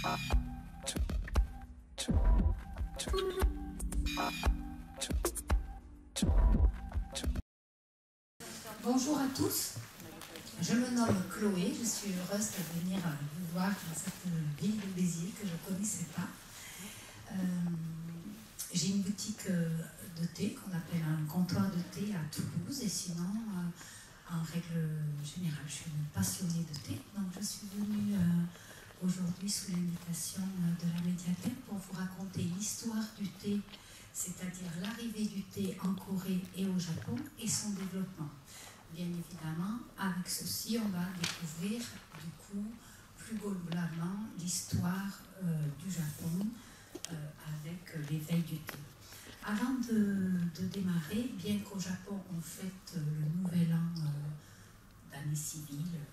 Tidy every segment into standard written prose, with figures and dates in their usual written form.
Bonjour à tous, je me nomme Chloé, je suis heureuse de venir vous voir dans cette ville de Béziers que je ne connaissais pas. J'ai une boutique de thé qu'on appelle un comptoir de thé à Toulouse et sinon, en règle générale, je suis une passionnée de thé. Donc je suis venue aujourd'hui sous l'invitation de la médiathèque pour vous raconter l'histoire du thé, c'est-à-dire l'arrivée du thé en Corée et au Japon et son développement. Bien évidemment, avec ceci, on va découvrir du coup plus globalement l'histoire du Japon avec l'éveil du thé. Avant de démarrer, bien qu'au Japon on fête le nouvel an d'année civile,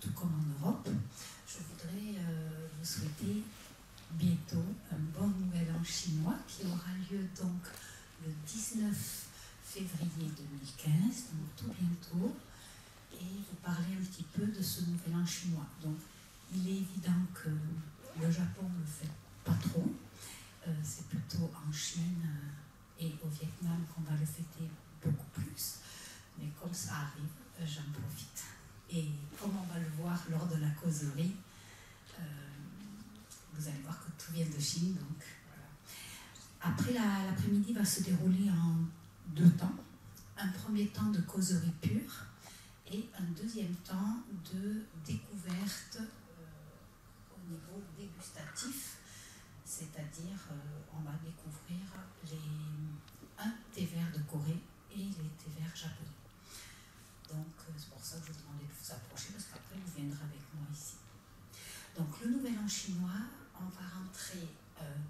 tout comme en Europe, je voudrais vous souhaiter bientôt un bon nouvel an chinois qui aura lieu donc le 19 février 2015, donc tout bientôt, et vous parler un petit peu de ce nouvel an chinois. Donc, il est évident que le Japon ne le fait pas trop, c'est plutôt en Chine et au Vietnam qu'on va le fêter beaucoup plus, mais comme ça arrive, j'en profite. Et comme on va le voir lors de la causerie, vous allez voir que tout vient de Chine, donc voilà. Après, l'après-midi va se dérouler en deux temps. Un premier temps de causerie pure et un deuxième temps de découverte au niveau dégustatif, c'est-à-dire on va découvrir un thé vert de Corée et les thés verts japonais. Donc c'est pour ça que je vous demandais de vous approcher parce qu'après vous viendrez avec moi ici. Donc le nouvel an chinois, on va rentrer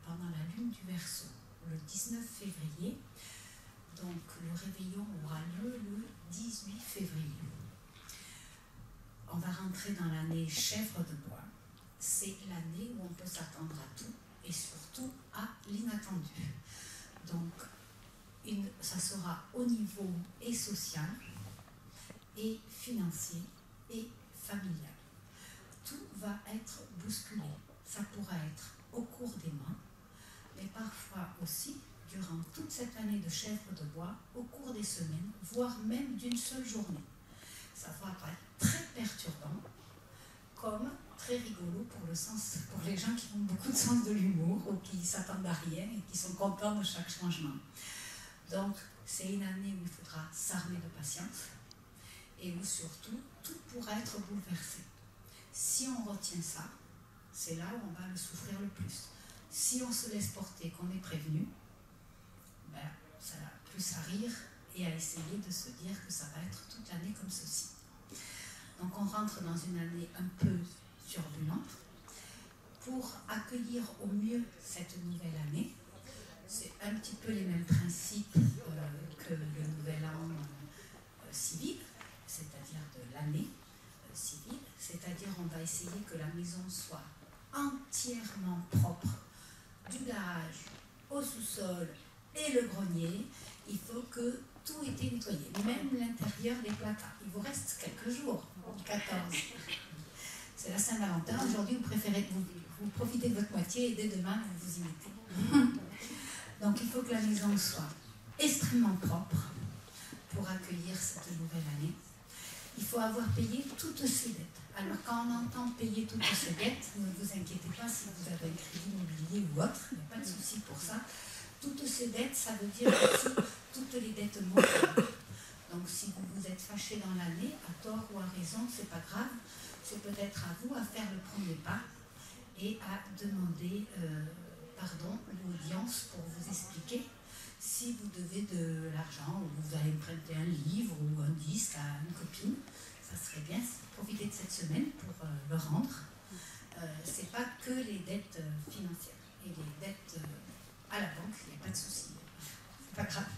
pendant la lune du Verseau le 19 février. Donc le réveillon aura lieu le 18 février. On va rentrer dans l'année chèvre de bois. C'est l'année où on peut s'attendre à tout et surtout à l'inattendu. Donc ça sera au niveau et social et financier et familial. Tout va être bousculé. Ça pourra être au cours des mois, mais parfois aussi durant toute cette année de chèvre de bois, au cours des semaines, voire même d'une seule journée. Ça va être très perturbant, comme très rigolo pour les gens qui ont beaucoup de sens de l'humour ou qui s'attendent à rien et qui sont contents de chaque changement. Donc, c'est une année où il faudra s'armer de patience et où surtout, tout pourra être bouleversé. Si on retient ça, c'est là où on va le souffrir le plus. Si on se laisse porter, qu'on est prévenu, ça a plus à rire et à essayer de se dire que ça va être toute l'année comme ceci. Donc on rentre dans une année un peu turbulente. Pour accueillir au mieux cette nouvelle année, c'est un petit peu les mêmes principes que le nouvel an civil, c'est-à-dire de l'année civile, c'est-à-dire on va essayer que la maison soit entièrement propre, du garage au sous-sol et le grenier, il faut que tout ait été nettoyé, même l'intérieur des placards. Il vous reste quelques jours, 14. C'est la Saint-Valentin. Aujourd'hui, vous profitez de votre moitié et dès demain, vous vous y mettez. Donc, il faut que la maison soit extrêmement propre pour accueillir cette nouvelle année. Il faut avoir payé toutes ses dettes. Alors, quand on entend payer toutes ses dettes, ne vous inquiétez pas si vous avez un crédit immobilier ou autre, il n'y a pas de souci pour ça. Toutes ces dettes, ça veut dire aussi toutes les dettes morales. Donc si vous vous êtes fâché dans l'année, à tort ou à raison, c'est pas grave, c'est peut-être à vous à faire le premier pas et à demander pardon ou audience pour vous expliquer si vous devez de l'argent ou vous allez emprunter un livre ou un disque à une copine. Ça serait bien, profiter de cette semaine pour le rendre. C'est pas que les dettes financières et les dettes à la banque, il n'y a pas de souci, c'est pas grave.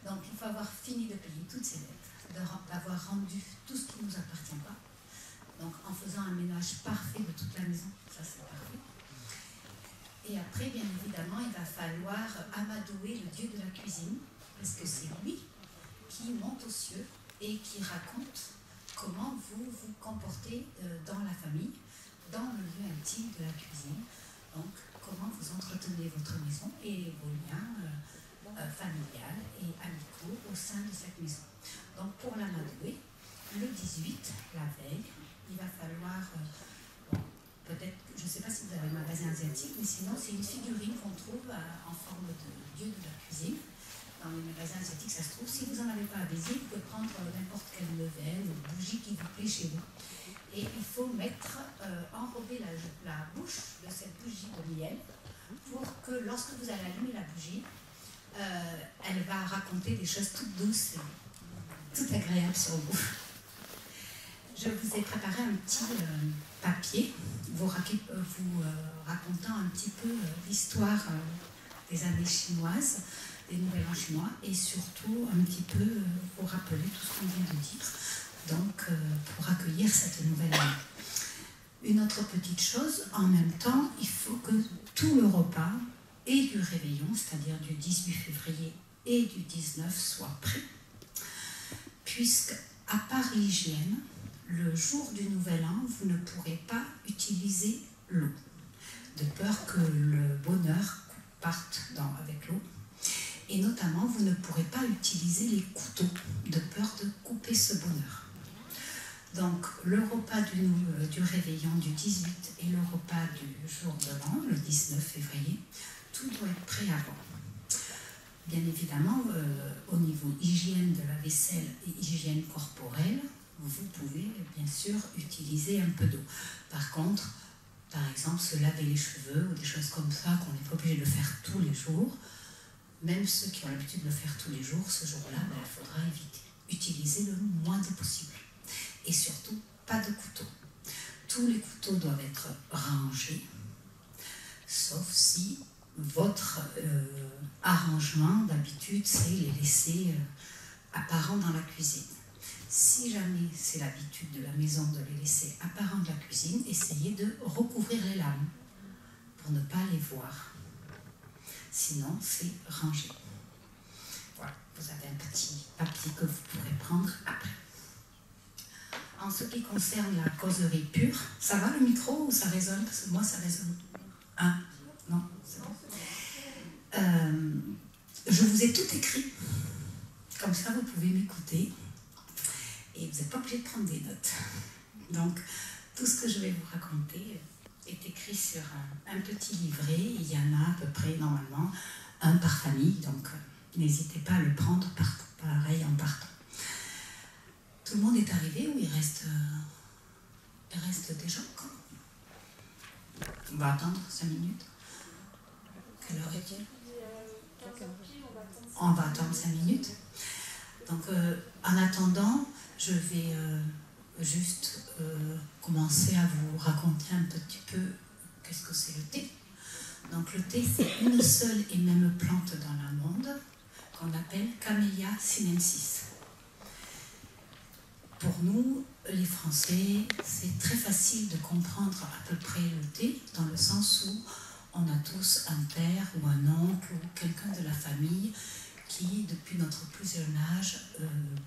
Donc il faut avoir fini de payer toutes ces dettes, d'avoir rendu tout ce qui ne nous appartient pas. Donc en faisant un ménage parfait de toute la maison, ça c'est parfait. Et après, bien évidemment, il va falloir amadouer le dieu de la cuisine, parce que c'est lui qui monte aux cieux et qui raconte comment vous vous comportez dans la famille, dans le lieu intime. éthique de la cuisine. Donc, comment vous entretenez votre maison et vos liens familiales et amicaux au sein de cette maison. Donc, pour l'amadouer, le 18, la veille, il va falloir, peut-être, je ne sais pas si vous avez un magasin asiatique, mais sinon, c'est une figurine qu'on trouve en forme de dieu de la cuisine. Dans les magasins asiatiques, ça se trouve. Si vous n'en avez pas à Béziers, vous pouvez prendre n'importe quelle levain ou bougie qui vous plaît chez vous. Et il faut enrober la bouche de cette bougie de miel pour que lorsque vous allez allumer la bougie, elle va raconter des choses toutes douces et toutes agréables sur vous. Je vous ai préparé un petit papier vous racontant un petit peu l'histoire des années chinoises, des Nouvel An chinois, et surtout un petit peu vous rappeler tout ce qu'on vient de dire, donc pour accueillir cette nouvelle année. Une autre petite chose, en même temps, il faut que tout le repas et du réveillon, c'est-à-dire du 18 février et du 19, soit prêt, puisque, à part l'hygiène, le jour du Nouvel An, vous ne pourrez pas utiliser l'eau, de peur que le bonheur parte avec l'eau. Et notamment, vous ne pourrez pas utiliser les couteaux, de peur de couper ce bonheur. Donc, le repas du réveillon du 18 et le repas du jour de l'an, le 19 février, tout doit être prêt avant. Bien évidemment, au niveau hygiène de la vaisselle et hygiène corporelle, vous pouvez bien sûr utiliser un peu d'eau. Par contre, par exemple, se laver les cheveux ou des choses comme ça qu'on n'est pas obligé de faire tous les jours, même ceux qui ont l'habitude de le faire tous les jours, ce jour-là, il faudra éviter. Utiliser le moins de possible. Et surtout, pas de couteau. Tous les couteaux doivent être rangés, sauf si votre arrangement d'habitude, c'est les laisser apparents dans la cuisine. Si jamais c'est l'habitude de la maison de les laisser apparents de la cuisine, essayez de recouvrir les lames pour ne pas les voir. Sinon, c'est rangé. Voilà, vous avez un petit papier que vous pourrez prendre après. En ce qui concerne la causerie pure, ça va le micro ou ça résonne? Parce que moi, ça résonne. Ah, non, c'est bon. Je vous ai tout écrit. Comme ça, vous pouvez m'écouter. Et vous n'êtes pas obligé de prendre des notes. Donc, tout ce que je vais vous raconter est écrit sur un petit livret. Il y en a à peu près, normalement, un par famille. Donc, n'hésitez pas à le prendre pareil en partant. Tout le monde est arrivé ou il reste des gens encore? On va attendre 5 minutes. Quelle heure est-il? On va attendre 5 minutes. Donc, en attendant, je vais juste commencer à vous raconter un petit peu qu'est-ce que c'est le thé. Donc, le thé, c'est une seule et même plante dans le monde qu'on appelle Camellia sinensis. Pour nous, les Français, c'est très facile de comprendre à peu près le thé, dans le sens où on a tous un père ou un oncle ou quelqu'un de la famille qui, depuis notre plus jeune âge,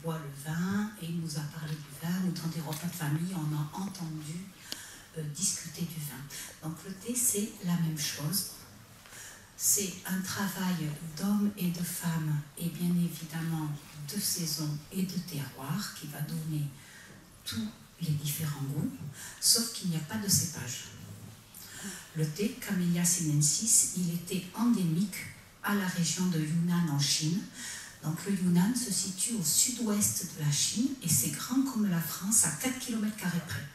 boit le vin et nous a parlé du vin, ou dans des repas de famille, on a entendu discuter du vin. Donc le thé, c'est la même chose. C'est un travail d'hommes et de femmes, et bien évidemment de saison et de terroir, qui va donner tous les différents goûts, sauf qu'il n'y a pas de cépage. Le thé, Camellia sinensis, il était endémique à la région de Yunnan en Chine. Donc le Yunnan se situe au sud-ouest de la Chine et c'est grand comme la France à 4 km² près.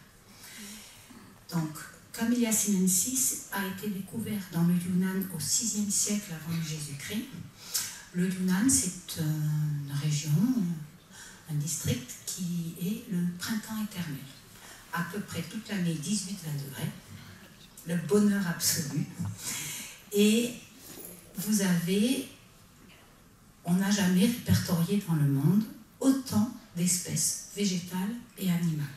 Donc Camellia sinensis a été découvert dans le Yunnan au 6e siècle avant Jésus-Christ. Le Yunnan, c'est une région, un district qui est le printemps éternel. À peu près toute l'année, 18-20 degrés, le bonheur absolu. Et vous avez, on n'a jamais répertorié dans le monde autant d'espèces végétales et animales.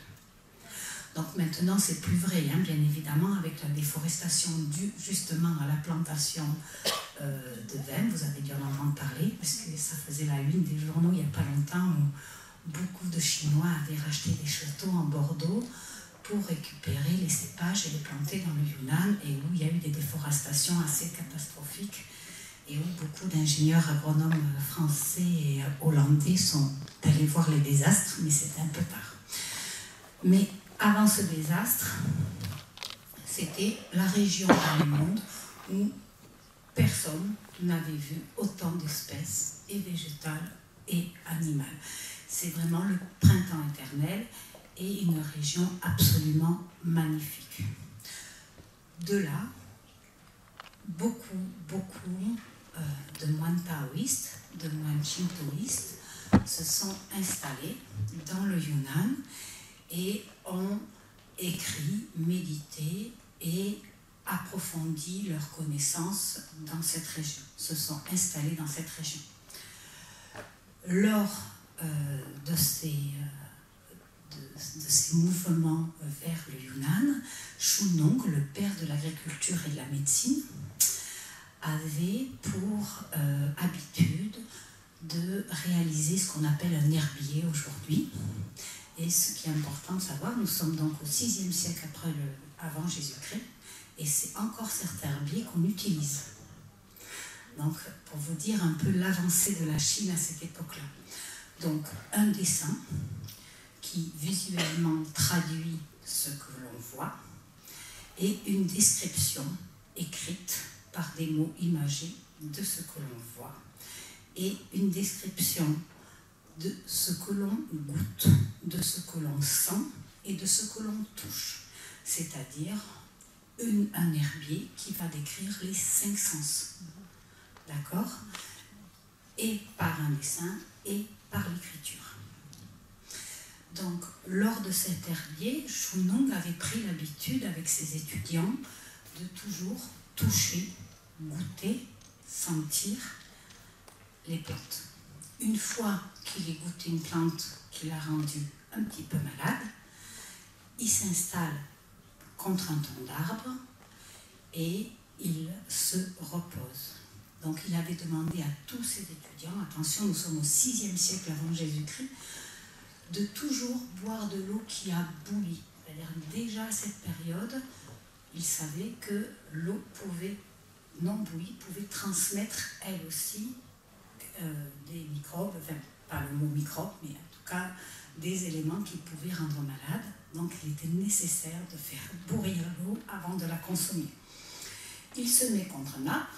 Donc maintenant, c'est plus vrai, hein, bien évidemment, avec la déforestation due justement à la plantation de vin. Vous avez dû en entendre parler, parce que ça faisait la une des journaux il n'y a pas longtemps, où beaucoup de Chinois avaient racheté des châteaux en Bordeaux pour récupérer les cépages et les planter dans le déforestation assez catastrophique et où beaucoup d'ingénieurs agronomes français et hollandais sont allés voir les désastres, mais c'était un peu tard. Mais avant ce désastre, c'était la région dans le monde où personne n'avait vu autant d'espèces et végétales et animales. C'est vraiment le printemps éternel et une région absolument magnifique. De là, beaucoup de moines taoïstes, de moines shintoïstes se sont installés dans le Yunnan et ont écrit, médité et approfondi leurs connaissances dans cette région, se sont installés dans cette région. Lors de ces mouvements vers le Yunnan, Shunong, le père de l'agriculture et de la médecine, avait pour habitude de réaliser ce qu'on appelle un herbier aujourd'hui. Et ce qui est important de savoir, nous sommes donc au 6e siècle avant Jésus-Christ, et c'est encore certains herbiers qu'on utilise. Donc, pour vous dire un peu l'avancée de la Chine à cette époque-là. Donc, un dessin qui visuellement traduit ce que l'on voit, et une description écrite par des mots imagés de ce que l'on voit, et une description de ce que l'on goûte, de ce que l'on sent et de ce que l'on touche. C'est-à-dire un herbier qui va décrire les 5 sens. D'accord? Et par un dessin et par l'écriture. Donc, lors de cet herbier, Shunong avait pris l'habitude avec ses étudiants de toujours toucher, goûter, sentir les plantes. Une fois qu'il ait goûté une plante qui l'a rendu un petit peu malade, il s'installe contre un tronc d'arbre et il se repose. Donc il avait demandé à tous ses étudiants, attention, nous sommes au 6e siècle avant Jésus-Christ, de toujours boire de l'eau qui a bouilli. C'est-à-dire déjà à cette période, il savait que l'eau non bouillie pouvait transmettre elle aussi des microbes, enfin pas le mot microbe, mais en tout cas des éléments qui pouvaient rendre malade. Donc il était nécessaire de faire bouillir l'eau avant de la consommer. Il se met contre un arbre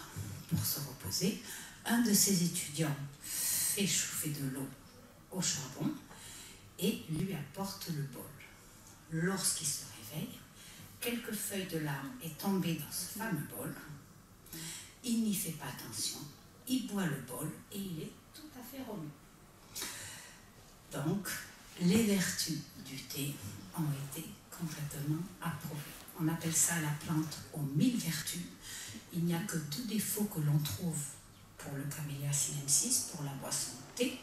pour se reposer. Un de ses étudiants fait chauffer de l'eau au charbon et lui apporte le bol. Lorsqu'il se réveille, quelques feuilles de l'arbre est tombé dans ce fameux bol. Il n'y fait pas attention. Il boit le bol et il est tout à fait remis. Donc, les vertus du thé ont été complètement approuvées. On appelle ça la plante aux 1000 vertus. Il n'y a que 2 défauts que l'on trouve pour le Camellia sinensis, pour la boisson thé.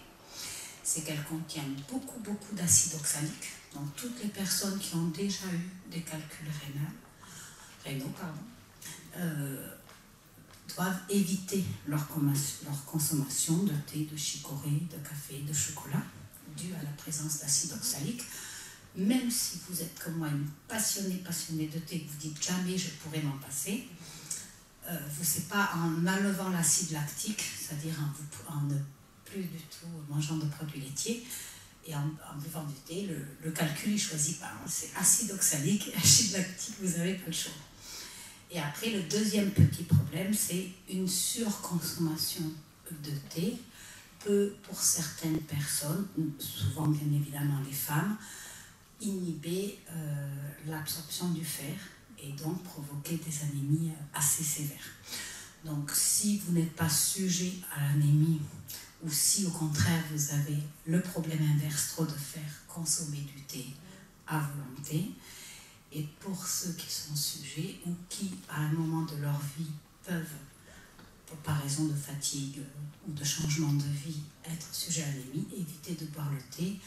C'est qu'elle contient beaucoup d'acide oxalique. Donc, toutes les personnes qui ont déjà eu des calculs rénaux, doivent éviter leur consommation de thé, de chicorée, de café, de chocolat, dû à la présence d'acide oxalique. Même si vous êtes comme moi une passionnée de thé, que vous dites jamais je pourrais m'en passer, c'est pas en enlevant l'acide lactique, c'est-à-dire en ne plus du tout mangeant de produits laitiers et en buvant du thé, le calcul il choisit pas. C'est acide oxalique et acide lactique, vous avez pas le choix. Et après, le deuxième petit problème, c'est une surconsommation de thé peut, pour certaines personnes, souvent bien évidemment les femmes, inhiber l'absorption du fer et donc provoquer des anémies assez sévères. Donc si vous n'êtes pas sujet à l'anémie ou si au contraire vous avez le problème inverse, trop de fer, consommer du thé à volonté. Et pour ceux qui sont sujets ou qui, à un moment de leur vie, peuvent, par raison de fatigue ou de changement de vie, être sujets à l'anémie, évitez de boire le thé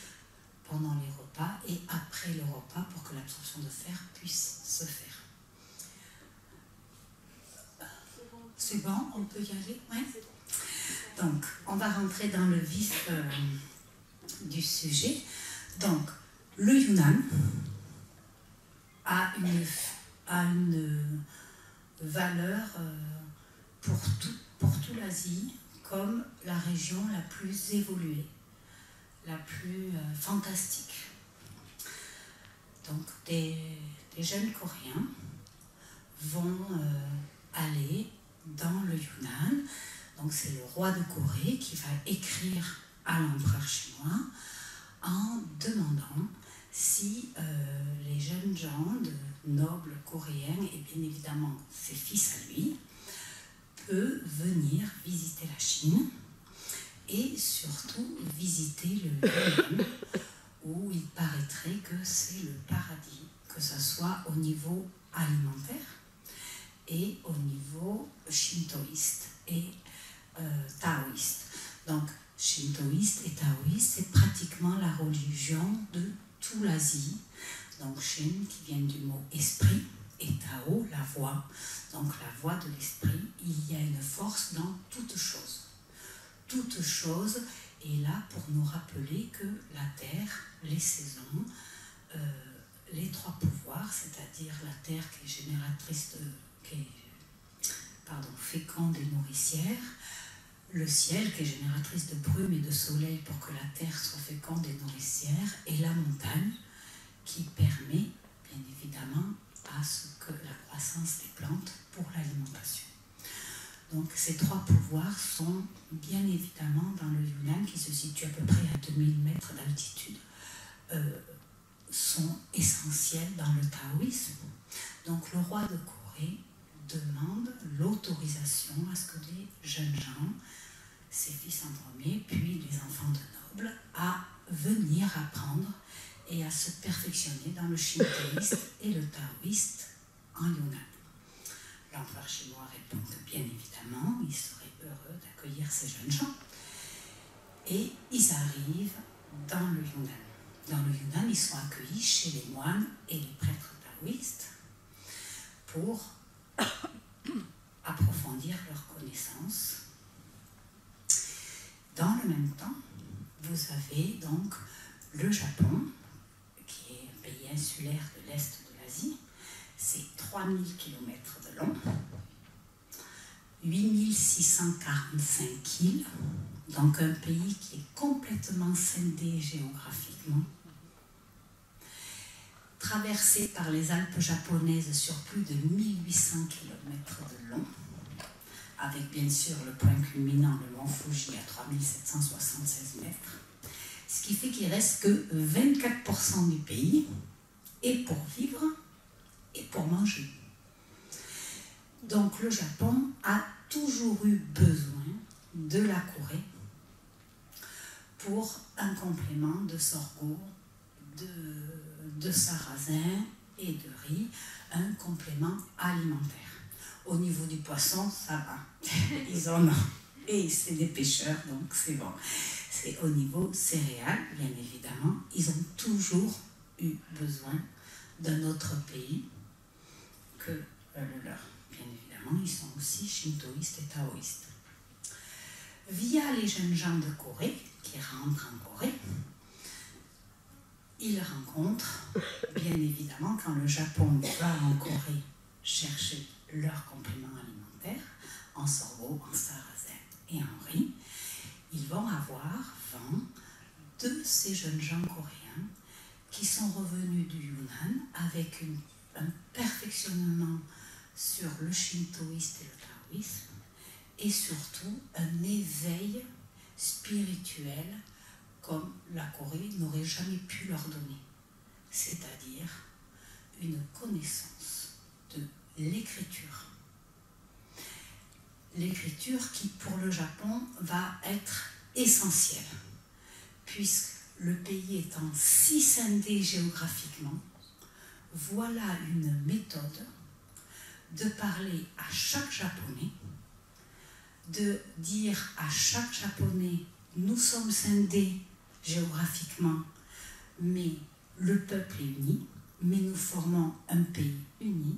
pendant les repas et après le repas pour que l'absorption de fer puisse se faire. C'est bon, on peut y aller? Ouais. Donc, on va rentrer dans le vif du sujet. Donc, le Yunnan a une valeur pour tout l'Asie comme la région la plus évoluée, la plus fantastique. Donc des jeunes Coréens vont aller dans le Yunnan. Donc c'est le roi de Corée qui va écrire à l'empereur chinois en demandant si les jeunes gens de nobles coréens, et bien évidemment ses fils à lui, peuvent venir visiter la Chine et surtout visiter le Yunnan, où il paraîtrait que c'est le paradis, que ce soit au niveau alimentaire et au niveau shintoïste et taoïste. Donc, shintoïste et taoïste, c'est pratiquement la religion de toute l'Asie. Donc, Shin qui vient du mot esprit et Tao, la voix. Donc, la voix de l'esprit, il y a une force dans toute chose. Toute chose est là pour nous rappeler que la terre, les saisons, les trois pouvoirs, c'est-à-dire la terre qui est génératrice féconde et nourricière, le ciel qui est génératrice de brume et de soleil pour que la terre soit féconde et nourricière, et la montagne qui permet, bien évidemment, à ce que la croissance des plantes pour l'alimentation. Donc ces trois pouvoirs sont bien évidemment dans le Yunnan, qui se situe à peu près à 2000 mètres d'altitude, sont essentiels dans le taoïsme. Donc le roi de Corée demande l'autorisation à ce que les jeunes gens, ses fils en premier, puis les enfants de nobles, à venir apprendre et à se perfectionner dans le shintoïste et le taoïste en Yunnan. L'empereur chinois répond que bien évidemment, il serait heureux d'accueillir ces jeunes gens. Et ils arrivent dans le Yunnan. Dans le Yunnan, ils sont accueillis chez les moines et les prêtres taoïstes pour approfondir leurs connaissances. Dans le même temps, vous avez donc le Japon, qui est un pays insulaire de l'Est de l'Asie. C'est 3000 km de long, 8645 îles, donc un pays qui est complètement scindé géographiquement, traversé par les Alpes japonaises sur plus de 1800 km de long, avec bien sûr le point culminant, le mont Fuji, à 3776 mètres, ce qui fait qu'il ne reste que 24% du pays, et pour vivre, et pour manger. Donc le Japon a toujours eu besoin de la Corée pour un complément de sorgho, de sarrasin et de riz, un complément alimentaire. Au niveau du poisson, ça va, ils en ont. Et c'est des pêcheurs, donc c'est bon. C'est au niveau céréales, bien évidemment, ils ont toujours eu besoin d'un autre pays que le leur. Bien évidemment, ils sont aussi shintoïstes et taoïstes. Via les jeunes gens de Corée, qui rentrent en Corée, ils rencontrent, bien évidemment, quand le Japon va en Corée chercher leurs compléments alimentaires, en sorgho, en sarrasin et en riz, ils vont avoir vent de ces jeunes gens coréens qui sont revenus du Yunnan avec un perfectionnement sur le shintoïste et le taoïsme, et surtout un éveil spirituel comme la Corée n'aurait jamais pu leur donner, c'est-à-dire une connaissance de l'écriture. L'écriture qui, pour le Japon, va être essentielle, puisque le pays étant si scindé géographiquement, voilà une méthode de parler à chaque Japonais, de dire à chaque Japonais, nous sommes scindés géographiquement, mais le peuple est uni, mais nous formons un pays uni,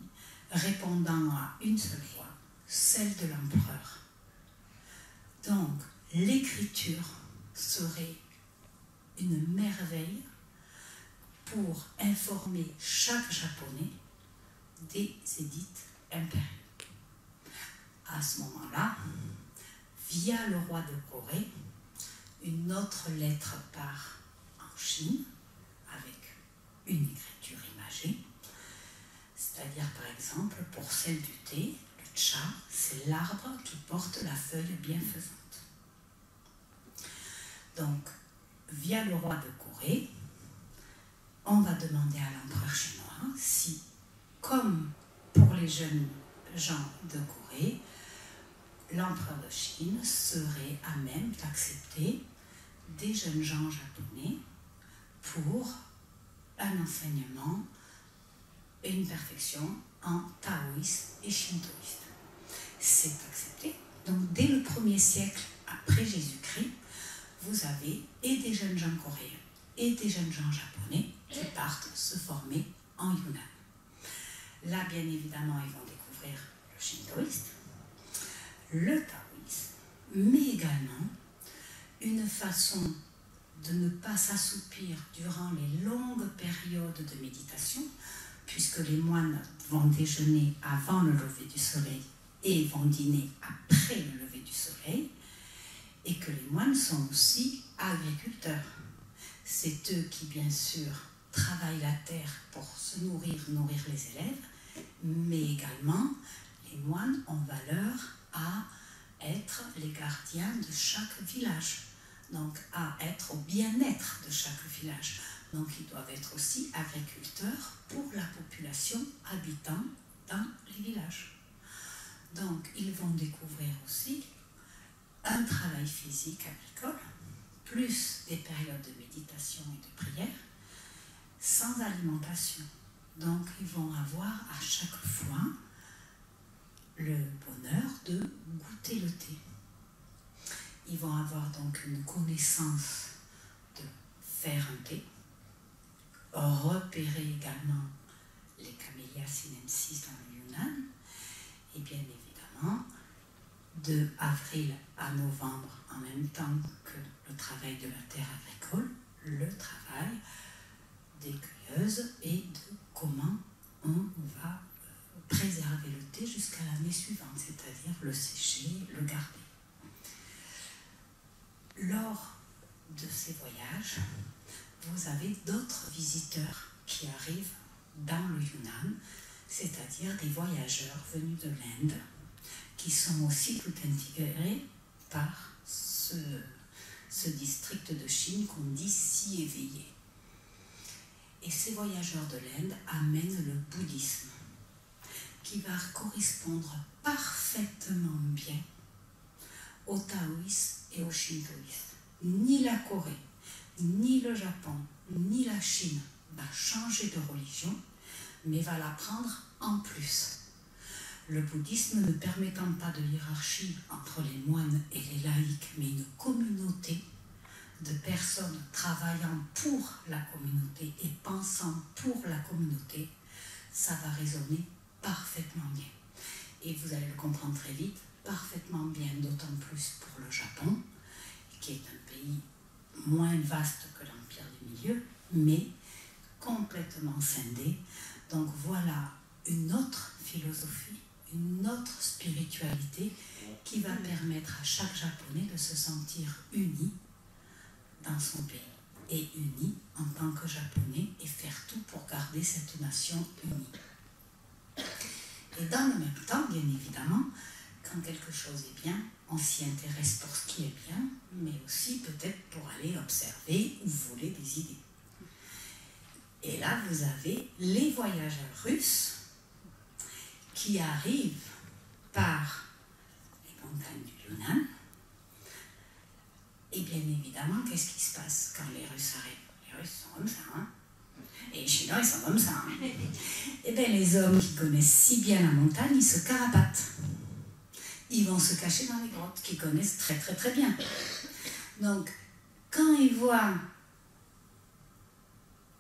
répondant à une seule voix, celle de l'empereur. Donc, l'écriture serait une merveille pour informer chaque Japonais des édits impériaux. à ce moment-là, via le roi de Corée, une autre lettre part en Chine avec une écriture imagée. C'est-à-dire, par exemple, pour celle du thé, le cha, c'est l'arbre qui porte la feuille bienfaisante. Donc, via le roi de Corée, on va demander à l'empereur chinois si, comme pour les jeunes gens de Corée, l'empereur de Chine serait à même d'accepter des jeunes gens japonais pour un enseignement et une perfection en taoïsme et shintoïsme. C'est accepté. Donc, dès le 1er siècle après Jésus-Christ, vous avez et des jeunes gens coréens et des jeunes gens japonais qui partent se former en Yunnan. Là, bien évidemment, ils vont découvrir le shintoïsme, le taoïsme, mais également une façon de ne pas s'assoupir durant les longues périodes de méditation, puisque les moines vont déjeuner avant le lever du soleil et vont dîner après le lever du soleil, et que les moines sont aussi agriculteurs. C'est eux qui, bien sûr, travaillent la terre pour se nourrir les élèves, mais également, les moines ont valeur à être les gardiens de chaque village, donc à être au bien-être de chaque village. Donc ils doivent être aussi agriculteurs pour la population habitant dans les villages. Donc ils vont découvrir aussi un travail physique agricole, plus des périodes de méditation et de prière, sans alimentation. Donc ils vont avoir à chaque fois le bonheur de goûter le thé. Ils vont avoir donc une connaissance de faire un thé, repérer également les camélias sinensis dans le Yunnan, et bien évidemment, de avril à novembre, en même temps que le travail de la terre agricole, le travail des cueilleuses et de comment on va préserver le thé jusqu'à l'année suivante, c'est-à-dire le sécher, le garder. Lors de ces voyages, vous avez d'autres visiteurs qui arrivent dans le Yunnan, c'est-à-dire des voyageurs venus de l'Inde, qui sont aussi tout intégrés par ce district de Chine qu'on dit si éveillé. Et ces voyageurs de l'Inde amènent le bouddhisme, qui va correspondre parfaitement bien au taoïsme et au shintoïsme. Ni la Corée, ni le Japon, ni la Chine va changer de religion, mais va la prendre en plus. Le bouddhisme ne permettant pas de hiérarchie entre les moines et les laïcs, mais une communauté de personnes travaillant pour la communauté et pensant pour la communauté, ça va résonner parfaitement bien. Et vous allez le comprendre très vite, parfaitement bien, d'autant plus pour le Japon, qui est un pays moins vaste que l'Empire du Milieu, mais complètement scindé. Donc voilà une autre philosophie, une autre spiritualité qui va permettre à chaque Japonais de se sentir uni dans son pays et uni en tant que Japonais et faire tout pour garder cette nation unie. Et dans le même temps, bien évidemment, quand quelque chose est bien, on s'y intéresse pour ce qui est bien, mais aussi peut-être pour aller observer ou voler des idées. Et là, vous avez les voyageurs russes qui arrivent par les montagnes du Yunnan. Et bien évidemment, qu'est-ce qui se passe quand les Russes arrivent? Les Russes sont comme ça, hein? Et les Chinois, ils sont comme ça. Hein? Et bien les hommes qui connaissent si bien la montagne, ils se carapatent. Ils vont se cacher dans les grottes, qu'ils connaissent très très très bien. Donc, quand ils voient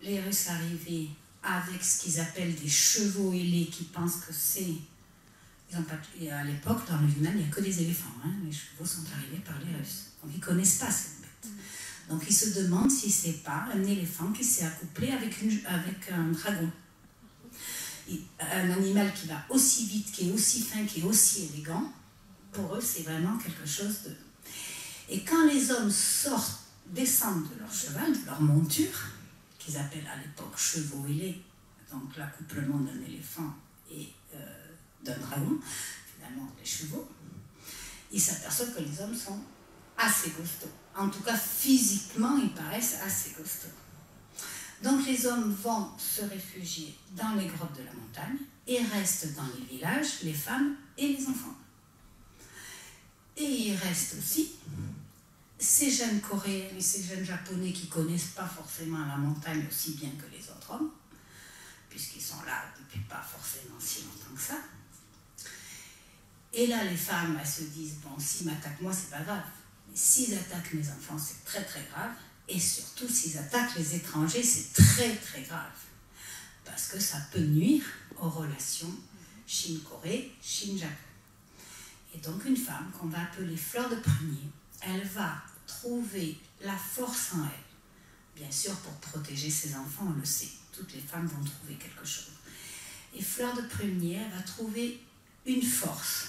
les Russes arriver avec ce qu'ils appellent des chevaux ailés, qui pensent que c'est... À l'époque, dans le Yunnan, il n'y a que des éléphants. Hein? Les chevaux sont arrivés par les Russes. Donc, ils ne connaissent pas cette bête. Donc, ils se demandent si ce n'est pas un éléphant qui s'est accouplé avec un dragon. Un animal qui va aussi vite, qui est aussi fin, qui est aussi élégant, Pour eux, c'est vraiment quelque chose de... Et quand les hommes descendent de leur cheval, de leur monture, qu'ils appellent à l'époque chevaux ailés, donc l'accouplement d'un éléphant et d'un dragon, finalement les chevaux, ils s'aperçoivent que les hommes sont assez costauds. En tout cas, physiquement, ils paraissent assez costauds. Donc les hommes vont se réfugier dans les grottes de la montagne et restent dans les villages, les femmes et les enfants. Et il reste aussi ces jeunes Coréens et ces jeunes Japonais qui ne connaissent pas forcément la montagne aussi bien que les autres hommes, puisqu'ils sont là depuis pas forcément si longtemps que ça. Et là, les femmes, elles se disent, bon, s'ils m'attaquent moi, c'est pas grave. Mais s'ils attaquent mes enfants, c'est très très grave. Et surtout, s'ils attaquent les étrangers, c'est très très grave. Parce que ça peut nuire aux relations Chine-Corée, Chine-Japon. Et donc, une femme qu'on va appeler Fleur de Prunier, elle va trouver la force en elle. Bien sûr, pour protéger ses enfants, on le sait. Toutes les femmes vont trouver quelque chose. Et Fleur de Prunier, elle va trouver une force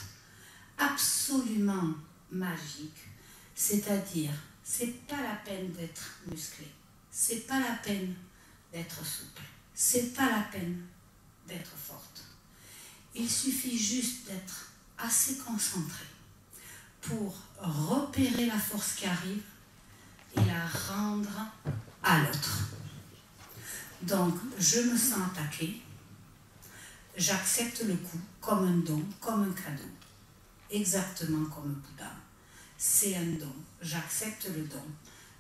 absolument magique. C'est-à-dire, c'est pas la peine d'être musclé. C'est pas la peine d'être souple. C'est pas la peine d'être forte. Il suffit juste d'être assez concentré pour repérer la force qui arrive et la rendre à l'autre. Donc, je me sens attaquée, j'accepte le coup comme un don, comme un cadeau, exactement comme Bouddha. C'est un don, j'accepte le don,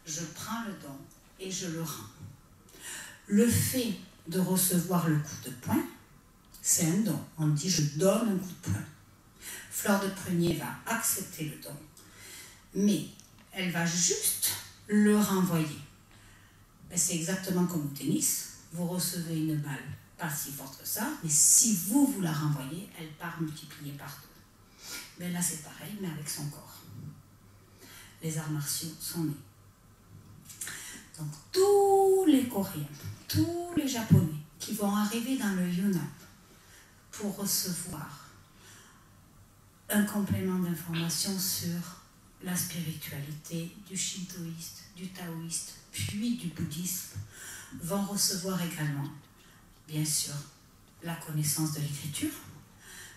je prends le don et je le rends. Le fait de recevoir le coup de poing, c'est un don. On dit je donne un coup de poing. Fleur de Prunier va accepter le don, mais elle va juste le renvoyer. C'est exactement comme au tennis. Vous recevez une balle, pas si forte que ça, mais si vous la renvoyez, elle part multipliée par deux. Mais là, c'est pareil, mais avec son corps. Les arts martiaux sont nés. Donc, tous les Coréens, tous les Japonais qui vont arriver dans le Yunnan pour recevoir un complément d'information sur la spiritualité du shintoïste, du taoïste, puis du bouddhisme, vont recevoir également, bien sûr, la connaissance de l'écriture,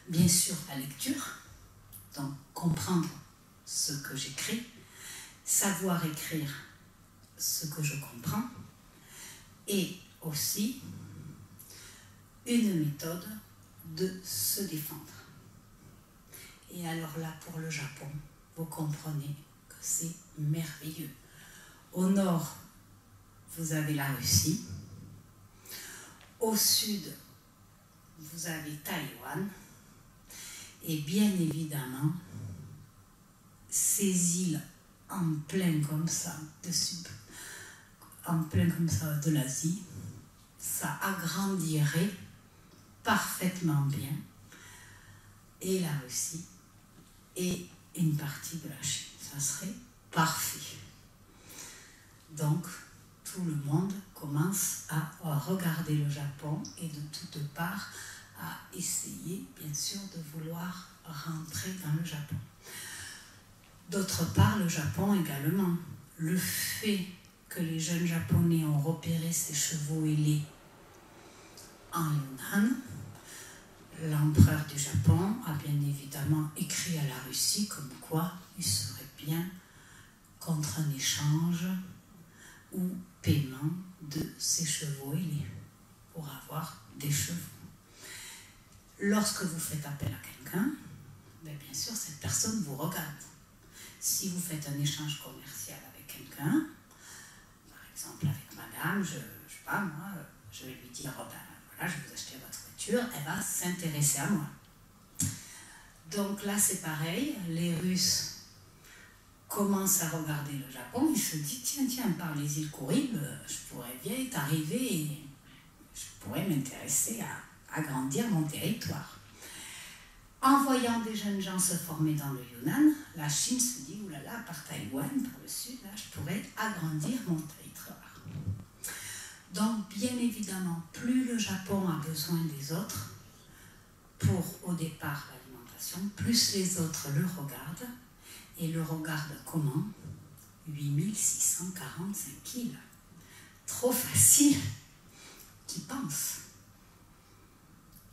bien sûr la lecture, donc comprendre ce que j'écris, savoir écrire ce que je comprends, et aussi une méthode de se défendre. Et alors là, pour le Japon, vous comprenez que c'est merveilleux. Au nord, vous avez la Russie. Au sud, vous avez Taïwan. Et bien évidemment, ces îles en plein comme ça, en plein comme ça de l'Asie, ça agrandirait parfaitement bien et la Russie et une partie de la Chine. Ça serait parfait. Donc, tout le monde commence à regarder le Japon et de toutes parts à essayer, bien sûr, de vouloir rentrer dans le Japon. D'autre part, le Japon également. Le fait que les jeunes Japonais ont repéré ces chevaux ailés en Yunnan, l'empereur du Japon a bien évidemment écrit à la Russie comme quoi il serait bien contre un échange ou paiement de ces chevaux ailés pour avoir des chevaux. Lorsque vous faites appel à quelqu'un, bien sûr, cette personne vous regarde. Si vous faites un échange commercial avec quelqu'un, par exemple avec madame, je sais pas moi, je vais lui dire, oh ben, voilà, je vais vous acheter votre voiture, elle va s'intéresser à moi. Donc là, c'est pareil, les Russes commencent à regarder le Japon, ils se disent, tiens, par les îles Kuriles, je pourrais bien être arrivé et je pourrais m'intéresser à agrandir mon territoire. En voyant des jeunes gens se former dans le Yunnan, la Chine se dit, oulala, par Taïwan, par le sud, là, je pourrais agrandir mon territoire. Donc, bien évidemment, plus le Japon a besoin des autres pour, au départ, l'alimentation, l'alimentation, plus les autres le regardent, et le regardent comment? 8645 kilos. Trop facile qui pense.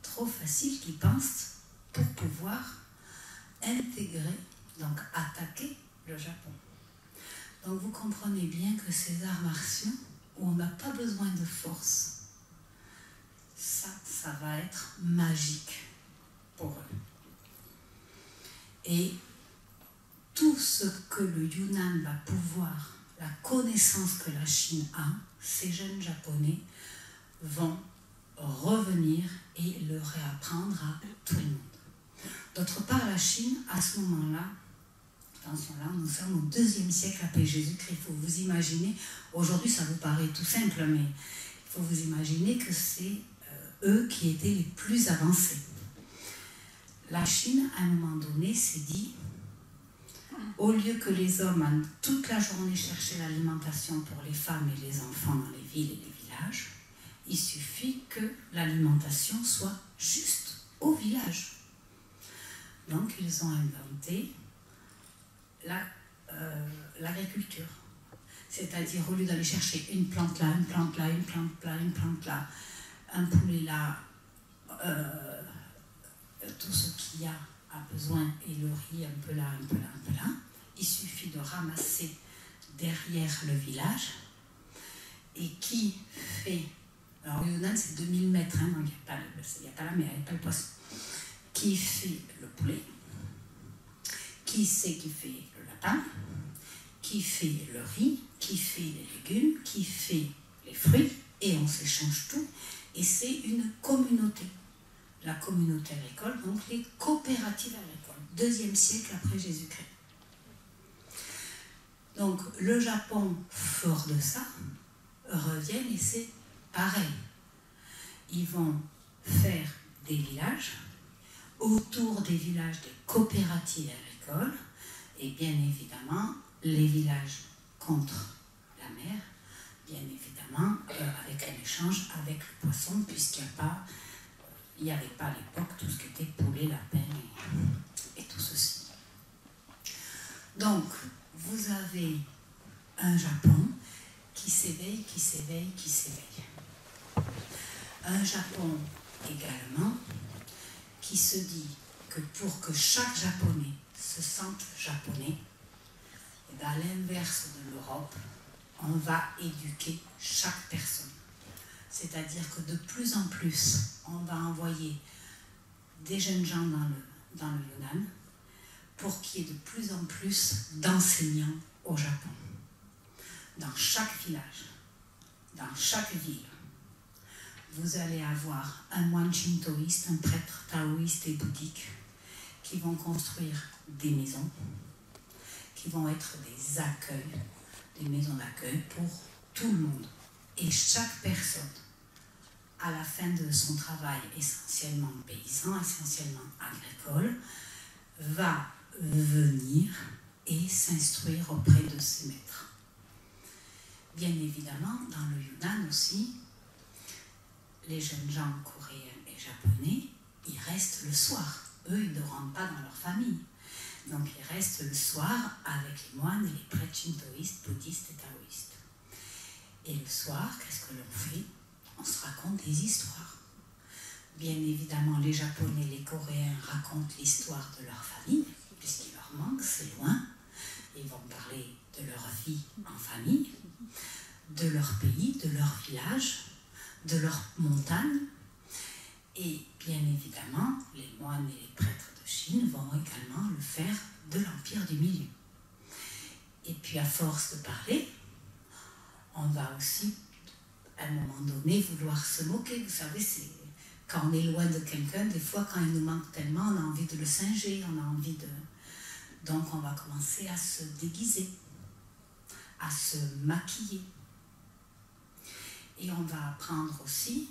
Trop facile qui pense pour pouvoir intégrer, donc attaquer le Japon. Donc vous comprenez bien que ces arts martiaux, où on n'a pas besoin de force, ça va être magique pour eux. Et tout ce que le Yunnan va pouvoir, la connaissance que la Chine a, ces jeunes Japonais vont revenir et le réapprendre à tout le monde. D'autre part, la Chine, à ce moment-là, attention là, nous sommes au 2e siècle après Jésus-Christ. Il faut vous imaginer, aujourd'hui ça vous paraît tout simple, mais il faut vous imaginer que c'est eux qui étaient les plus avancés. La Chine, à un moment donné, s'est dit, au lieu que les hommes, toute la journée, cherchaient l'alimentation pour les femmes et les enfants dans les villes et les villages, il suffit que l'alimentation soit juste au village. Donc, ils ont inventé l'agriculture. C'est-à-dire, au lieu d'aller chercher une plante là, une plante là, une plante là, une plante là, un poulet là, tout ce qu'il y a besoin, et le riz un peu là, un peu là, un peu là, il suffit de ramasser derrière le village, et qui fait, alors le Yunnan c'est 2000 mètres, hein, donc il n'y a pas la mer, il n'y a pas le poisson, qui fait le poulet, qui c'est qui fait le lapin, qui fait le riz, qui fait les légumes, qui fait les fruits, et on s'échange tout, et c'est une communauté. La communauté agricole, donc les coopératives agricoles, 2e siècle après Jésus-Christ. Donc le Japon, fort de ça, reviennent et c'est pareil. Ils vont faire des villages, autour des villages des coopératives agricoles, et bien évidemment les villages contre la mer, bien évidemment avec un échange avec le poisson, puisqu'il n'y avait pas à l'époque tout ce qui était poulet, lapin et tout ceci. Donc, vous avez un Japon qui s'éveille, qui s'éveille, qui s'éveille. Un Japon également qui se dit que pour que chaque Japonais se sente japonais, et bien à l'inverse de l'Europe, on va éduquer chaque personne. C'est-à-dire que de plus en plus, on va envoyer des jeunes gens dans le Yunnan pour qu'il y ait de plus en plus d'enseignants au Japon. Dans chaque village, dans chaque ville, vous allez avoir un moine shintoïste, un prêtre taoïste et bouddhique qui vont construire des maisons, qui vont être des accueils, des maisons d'accueil pour tout le monde. Et chaque personne, à la fin de son travail essentiellement paysan, essentiellement agricole, va venir et s'instruire auprès de ses maîtres. Bien évidemment, dans le Yunnan aussi, les jeunes gens coréens et japonais, ils restent le soir. Eux, ils ne rentrent pas dans leur famille. Donc, ils restent le soir avec les moines et les prêtres shintoïstes, bouddhistes et taoïstes. Et le soir, qu'est-ce que l'on fait? On se raconte des histoires. Bien évidemment, les Japonais, les Coréens racontent l'histoire de leur famille, puisqu'il leur manque, c'est loin. Ils vont parler de leur vie en famille, de leur pays, de leur village, de leur montagne. Et bien évidemment, les moines et les prêtres de Chine vont également le faire de l'Empire du Milieu. Et puis à force de parler, on va aussi, à un moment donné, vouloir se moquer. Vous savez, c'est quand on est loin de quelqu'un, des fois, quand il nous manque tellement, on a envie de le singer, on a envie de... Donc on va commencer à se déguiser, à se maquiller. Et on va apprendre aussi,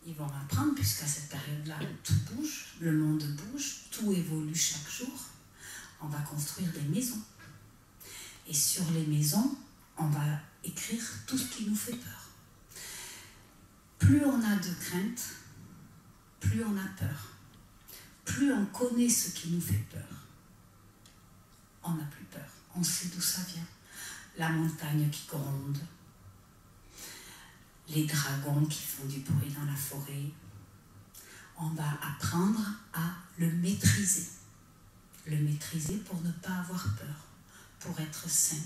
ils vont apprendre, puisqu'à cette période-là, tout bouge, le monde bouge, tout évolue chaque jour. On va construire des maisons. Et sur les maisons, on va écrire tout ce qui nous fait peur. Plus on a de crainte, plus on a peur. plus on connaît ce qui nous fait peur, on n'a plus peur. On sait d'où ça vient. La montagne qui gronde, les dragons qui font du bruit dans la forêt. On va apprendre à le maîtriser. Le maîtriser pour ne pas avoir peur, pour être sain.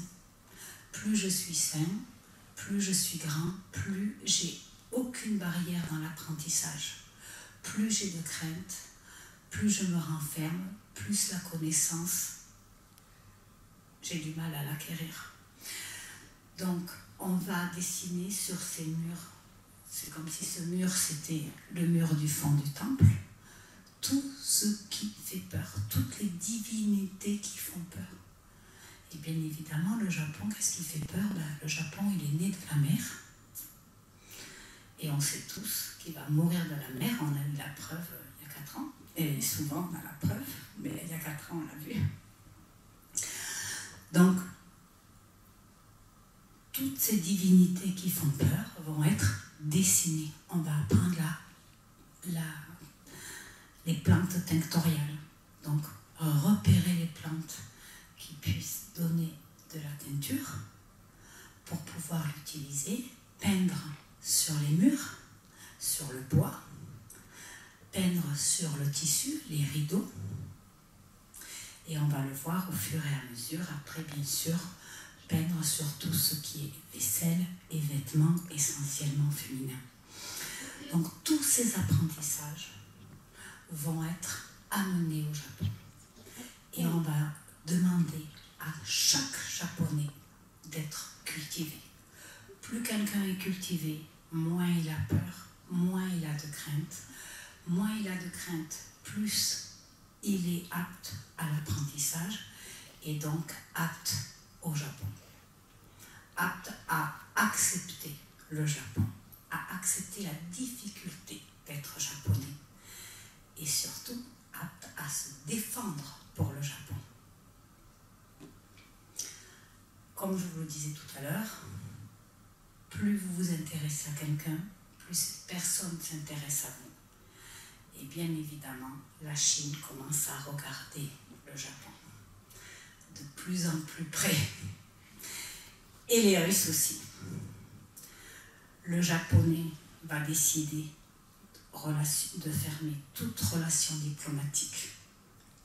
Plus je suis sain, plus je suis grand, plus j'ai aucune barrière dans l'apprentissage. Plus j'ai de crainte, plus je me renferme, plus la connaissance, j'ai du mal à l'acquérir. Donc, on va dessiner sur ces murs, c'est comme si ce mur c'était le mur du fond du temple, tout ce qui fait peur, toutes les divinités qui font peur. Et bien évidemment, le Japon, qu'est-ce qui fait peur? Le Japon, il est né de la mer. Et on sait tous qu'il va mourir de la mer. On a eu la preuve il y a 4 ans. Et souvent, on a la preuve, mais il y a 4 ans, on l'a vu. Donc, toutes ces divinités qui font peur vont être dessinées. On va apprendre les plantes tinctoriales. Donc, repérer les plantes qui puissent donner de la teinture pour pouvoir l'utiliser, peindre sur les murs, sur le bois, peindre sur le tissu, les rideaux. Et on va le voir au fur et à mesure. Après, bien sûr, peindre sur tout ce qui est vaisselle et vêtements essentiellement féminins. Donc, tous ces apprentissages vont être amenés au Japon. Et on va demander à chaque Japonais d'être cultivé. Plus quelqu'un est cultivé, moins il a peur, moins il a de crainte. Moins il a de crainte, plus il est apte à l'apprentissage et donc apte au Japon. Apte à accepter le Japon, à accepter la difficulté d'être japonais et surtout apte à se défendre pour le Japon. Comme je vous le disais tout à l'heure, plus vous vous intéressez à quelqu'un, plus cette personne s'intéresse à vous. Et bien évidemment, la Chine commence à regarder le Japon de plus en plus près. Et les Russes aussi. Le Japonais va décider de fermer toute relation diplomatique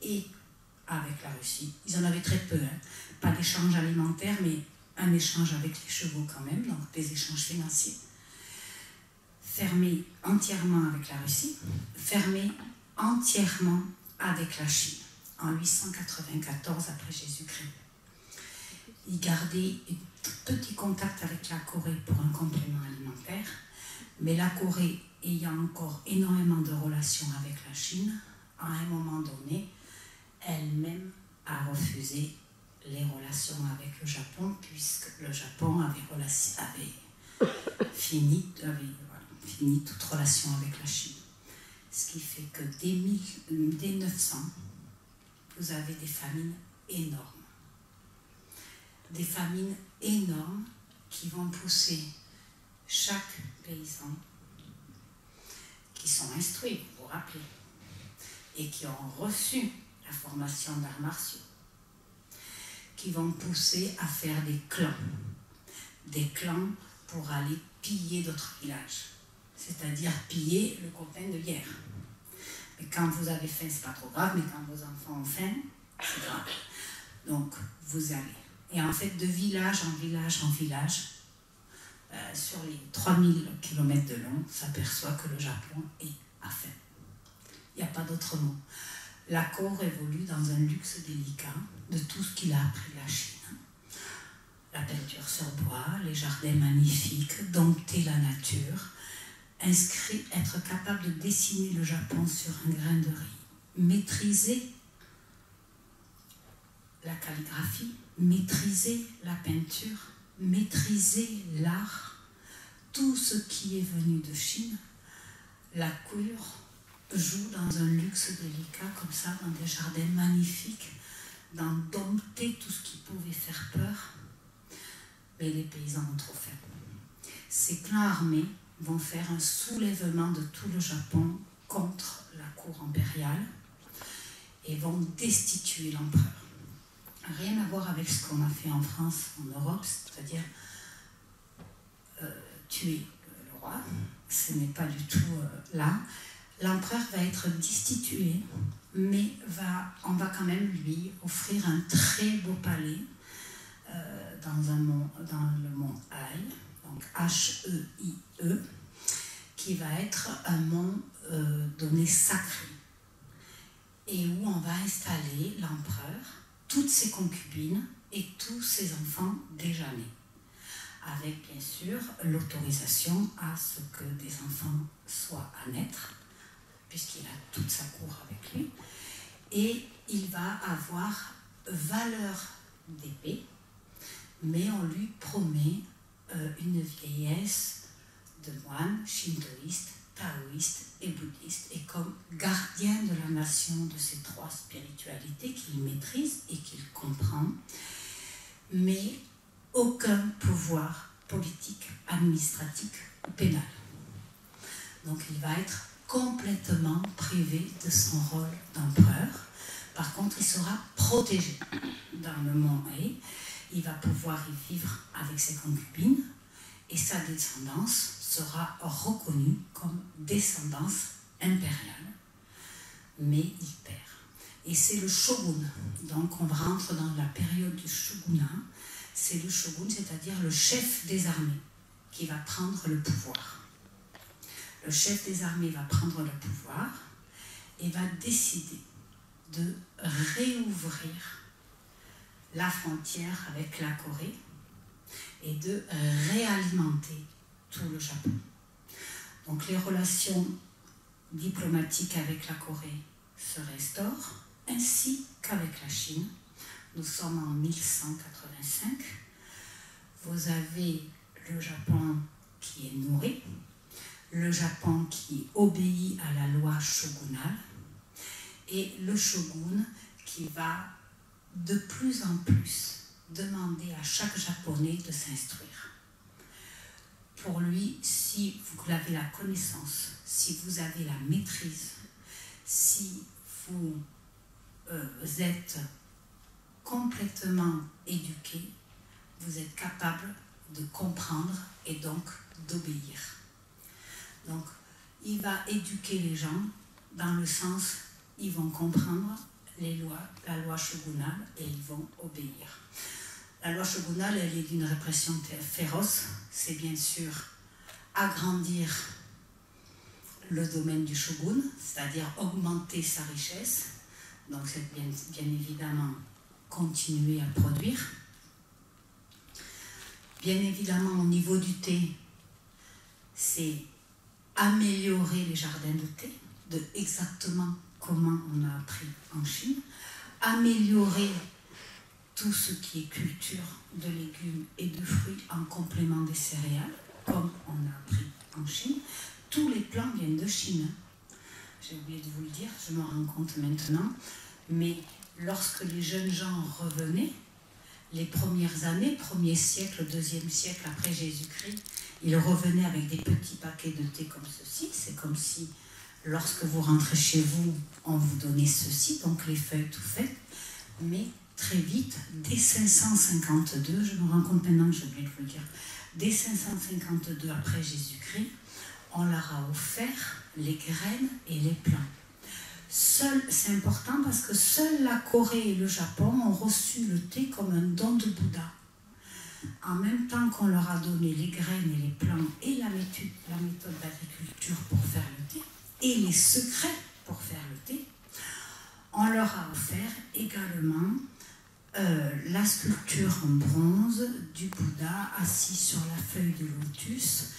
et avec la Russie. Ils en avaient très peu, hein. Pas d'échange alimentaire, mais un échange avec les chevaux quand même, donc des échanges financiers. Fermé entièrement avec la Russie, fermé entièrement avec la Chine, en 894 après Jésus-Christ. Il gardait un petit contact avec la Corée pour un complément alimentaire, mais la Corée ayant encore énormément de relations avec la Chine, à un moment donné, elle-même a refusé les relations avec le Japon, puisque le Japon avait fini toute relation avec la Chine. Ce qui fait que dès 900, vous avez des famines énormes. Des famines énormes qui vont pousser chaque paysan qui sont instruits, vous vous rappelez, et qui ont reçu la formation d'arts martiaux, qui vont pousser à faire des clans pour aller piller d'autres villages, c'est-à-dire piller le copain de hier. Mais quand vous avez faim, c'est pas trop grave, mais quand vos enfants ont faim, c'est grave. Donc, vous allez. Et en fait, de village en village en village, sur les 3000 km de long, s'aperçoit que le Japon est à faim. Il n'y a pas d'autre mot. La Corée évolue dans un luxe délicat de tout ce qu'il a appris de la Chine. La peinture sur bois, les jardins magnifiques, dompter la nature, être capable de dessiner le Japon sur un grain de riz, maîtriser la calligraphie, maîtriser la peinture, maîtriser l'art, tout ce qui est venu de Chine. La cour joue dans un luxe délicat comme ça, dans des jardins magnifiques, dans dompter tout ce qui pouvait faire peur. Mais les paysans ont trop faim. Ces clans armés vont faire un soulèvement de tout le Japon contre la cour impériale et vont destituer l'empereur. Rien à voir avec ce qu'on a fait en France, en Europe, c'est-à-dire tuer le roi. Ce n'est pas du tout là. L'empereur va être destitué, mais on va quand même lui offrir un très beau palais dans le mont Haï, donc H-E-I-E, qui va être un mont donné sacré, et où on va installer l'empereur, toutes ses concubines et tous ses enfants déjà nés, avec bien sûr l'autorisation à ce que des enfants soient à naître, puisqu'il a toute sa cour avec lui, et il va avoir valeur d'épée, mais on lui promet une vieillesse de moine shintoïste, taoïste et bouddhiste, et comme gardien de la nation de ces trois spiritualités qu'il maîtrise et qu'il comprend, mais aucun pouvoir politique, administratif ou pénal. Donc il va être complètement privé de son rôle d'empereur. Par contre, il sera protégé dans le mont Haï. Il va pouvoir y vivre avec ses concubines et sa descendance sera reconnue comme descendance impériale. Mais il perd. Et c'est le shogun. Donc on rentre dans la période du shogunat. C'est le shogun, c'est-à-dire le chef des armées, qui va prendre le pouvoir. Le chef des armées va prendre le pouvoir et va décider de réouvrir la frontière avec la Corée et de réalimenter tout le Japon. Donc les relations diplomatiques avec la Corée se restaurent, ainsi qu'avec la Chine. Nous sommes en 1185. Vous avez le Japon qui est nourri, le Japon qui obéit à la loi shogunale, et le shogun qui va de plus en plus demander à chaque Japonais de s'instruire. Pour lui, si vous avez la connaissance, si vous avez la maîtrise, si vous êtes complètement éduqué, vous êtes capable de comprendre et donc d'obéir. Donc, il va éduquer les gens dans le sens, ils vont comprendre les lois, la loi shogunale, et ils vont obéir. La loi shogunale, elle est d'une répression féroce. C'est bien sûr agrandir le domaine du shogun, c'est-à-dire augmenter sa richesse. Donc c'est bien évidemment continuer à produire. Bien évidemment, au niveau du thé, c'est améliorer les jardins de thé, de exactement comment on a appris en Chine, améliorer tout ce qui est culture de légumes et de fruits en complément des céréales, comme on a appris en Chine. Tous les plants viennent de Chine. J'ai oublié de vous le dire, je me rends compte maintenant, mais lorsque les jeunes gens revenaient, les premières années, 1er siècle, 2e siècle après Jésus-Christ, ils revenaient avec des petits paquets de thé comme ceci. C'est comme si, lorsque vous rentrez chez vous, on vous donnait ceci, donc les feuilles tout faites. Mais très vite, dès 552, je me rends compte maintenant que j'ai oublié de vous le dire, dès 552 après Jésus-Christ, on leur a offert les graines et les plants. C'est important parce que seuls la Corée et le Japon ont reçu le thé comme un don de Bouddha. En même temps qu'on leur a donné les graines et les plants et la méthode d'agriculture pour faire le thé, et les secrets pour faire le thé, on leur a offert également la sculpture en bronze du Bouddha assis sur la feuille de lotus,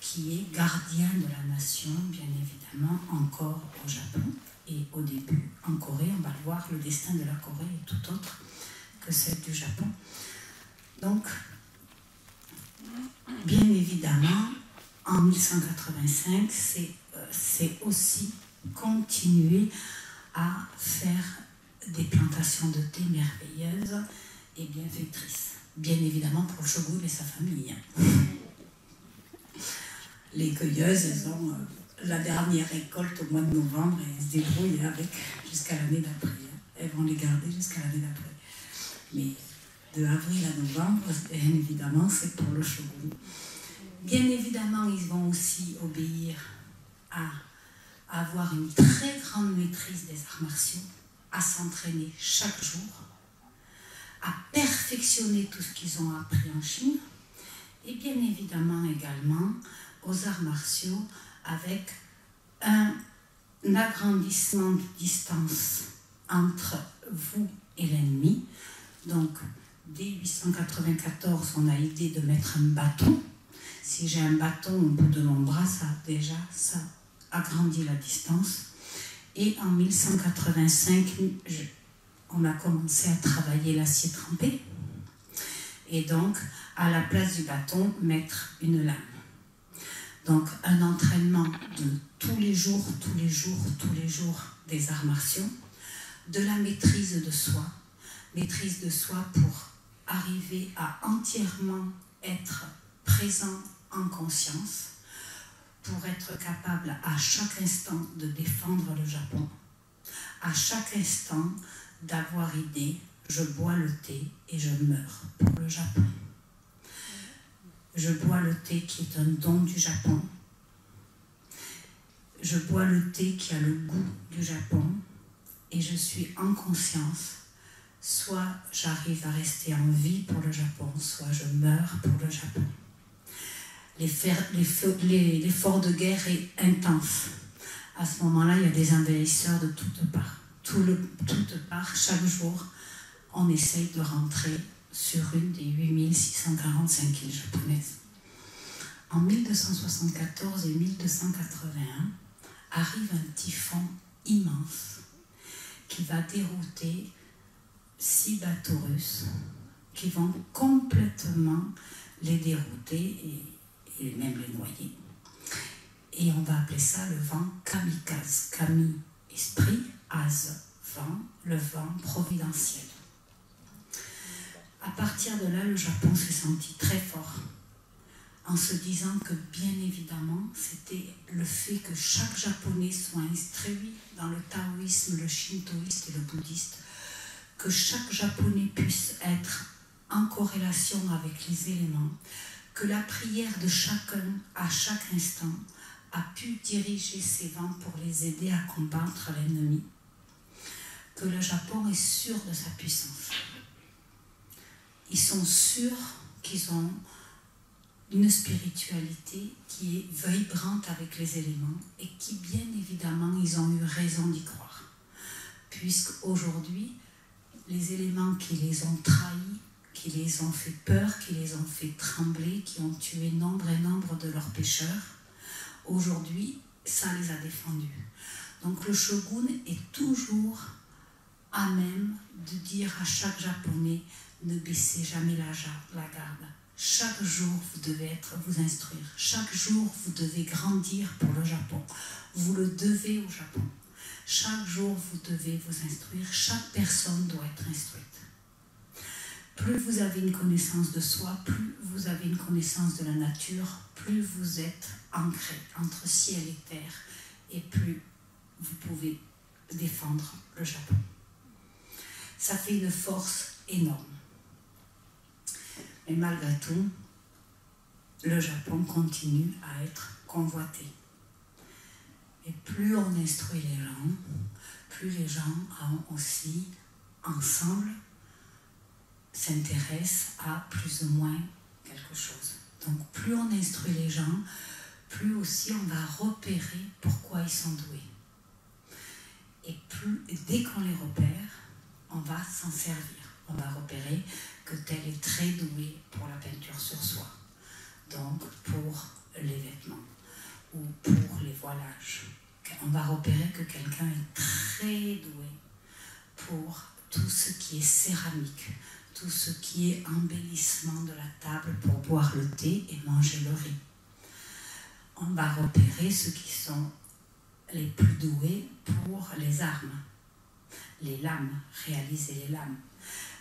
qui est gardien de la nation, bien évidemment, encore au Japon. Et au début, en Corée, on va le voir, le destin de la Corée est tout autre que celle du Japon. Donc, bien évidemment, en 1185, c'est aussi continuer à faire des plantations de thé merveilleuses et bienfaitrices. Bien évidemment pour le shogun et sa famille. Les cueilleuses, elles ont la dernière récolte au mois de novembre et elles se débrouillent avec jusqu'à l'année d'après. elles vont les garder jusqu'à l'année d'après. Mais de avril à novembre, bien évidemment, c'est pour le shogun. Bien évidemment, ils vont aussi obéir à avoir une très grande maîtrise des arts martiaux, à s'entraîner chaque jour, à perfectionner tout ce qu'ils ont appris en Chine, et bien évidemment également aux arts martiaux avec un agrandissement de distance entre vous et l'ennemi. Donc, dès 894, on a l'idée de mettre un bâton. Si j'ai un bâton au bout de mon bras, ça agrandit la distance. Et en 1185, on a commencé à travailler l'acier trempé. Et donc, à la place du bâton, mettre une lame. Donc, un entraînement de tous les jours des arts martiaux, de la maîtrise de soi pour arriver à entièrement être présent en conscience, pour être capable à chaque instant de défendre le Japon, à chaque instant d'avoir idée, je bois le thé et je meurs pour le Japon. Je bois le thé qui est un don du Japon. Je bois le thé qui a le goût du Japon et je suis en conscience. Soit j'arrive à rester en vie pour le Japon, soit je meurs pour le Japon. L'effort de guerre est intense. À ce moment-là, il y a des envahisseurs de toutes parts. Toutes parts, chaque jour, on essaye de rentrer sur une des 8645 îles japonaises. En 1274 et 1281, arrive un typhon immense qui va dérouter 6 bateaux russes qui vont complètement les dérouter et même les noyer. Et on va appeler ça le vent kamikaze. Kami, esprit, az, vent, le vent providentiel. À partir de là, le Japon s'est senti très fort en se disant que bien évidemment, c'était le fait que chaque Japonais soit instruit dans le taoïsme, le shintoïste et le bouddhiste, que chaque Japonais puisse être en corrélation avec les éléments, que la prière de chacun à chaque instant a pu diriger ces vents pour les aider à combattre l'ennemi, que le Japon est sûr de sa puissance. Ils sont sûrs qu'ils ont une spiritualité qui est vibrante avec les éléments et qui, bien évidemment, ils ont eu raison d'y croire. Puisqu'aujourd'hui, les éléments qui les ont trahis, qui les ont fait peur, qui les ont fait trembler, qui ont tué nombre et nombre de leurs pécheurs, aujourd'hui, ça les a défendus. Donc le shogun est toujours à même de dire à chaque Japonais, ne baissez jamais la garde. Chaque jour, vous devez vous instruire. Chaque jour, vous devez grandir pour le Japon. Vous le devez au Japon. Chaque jour, vous devez vous instruire. Chaque personne doit être instruite. Plus vous avez une connaissance de soi, plus vous avez une connaissance de la nature, plus vous êtes ancré entre ciel et terre, et plus vous pouvez défendre le Japon. Ça fait une force énorme. Mais malgré tout, le Japon continue à être convoité. Et plus on instruit les gens, plus les gens ont aussi, ensemble, s'intéressent à plus ou moins quelque chose. Donc plus on instruit les gens, plus aussi on va repérer pourquoi ils sont doués. Et dès qu'on les repère, on va s'en servir. On va repérer que tel est très doué pour la peinture sur soie, donc pour les vêtements ou pour les voilages. On va repérer que quelqu'un est très doué pour tout ce qui est céramique, tout ce qui est embellissement de la table pour boire le thé et manger le riz. On va repérer ceux qui sont les plus doués pour les armes, les lames, réaliser les lames,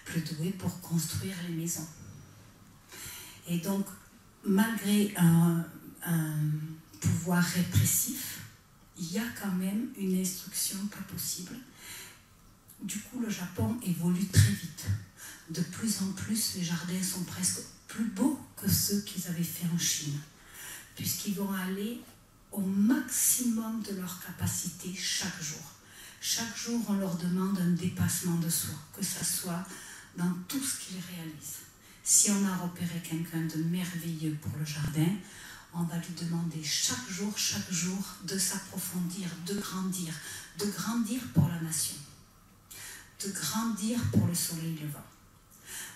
plus doués pour construire les maisons. Et donc, malgré un pouvoir répressif, il y a quand même une instruction pas possible. du coup, le Japon évolue très vite. De plus en plus, les jardins sont presque plus beaux que ceux qu'ils avaient fait en Chine, puisqu'ils vont aller au maximum de leur capacité chaque jour. Chaque jour, on leur demande un dépassement de soi, que ce soit dans tout ce qu'ils réalisent. Si on a repéré quelqu'un de merveilleux pour le jardin, on va lui demander chaque jour, de s'approfondir, de grandir pour la nation, de grandir pour le soleil levant.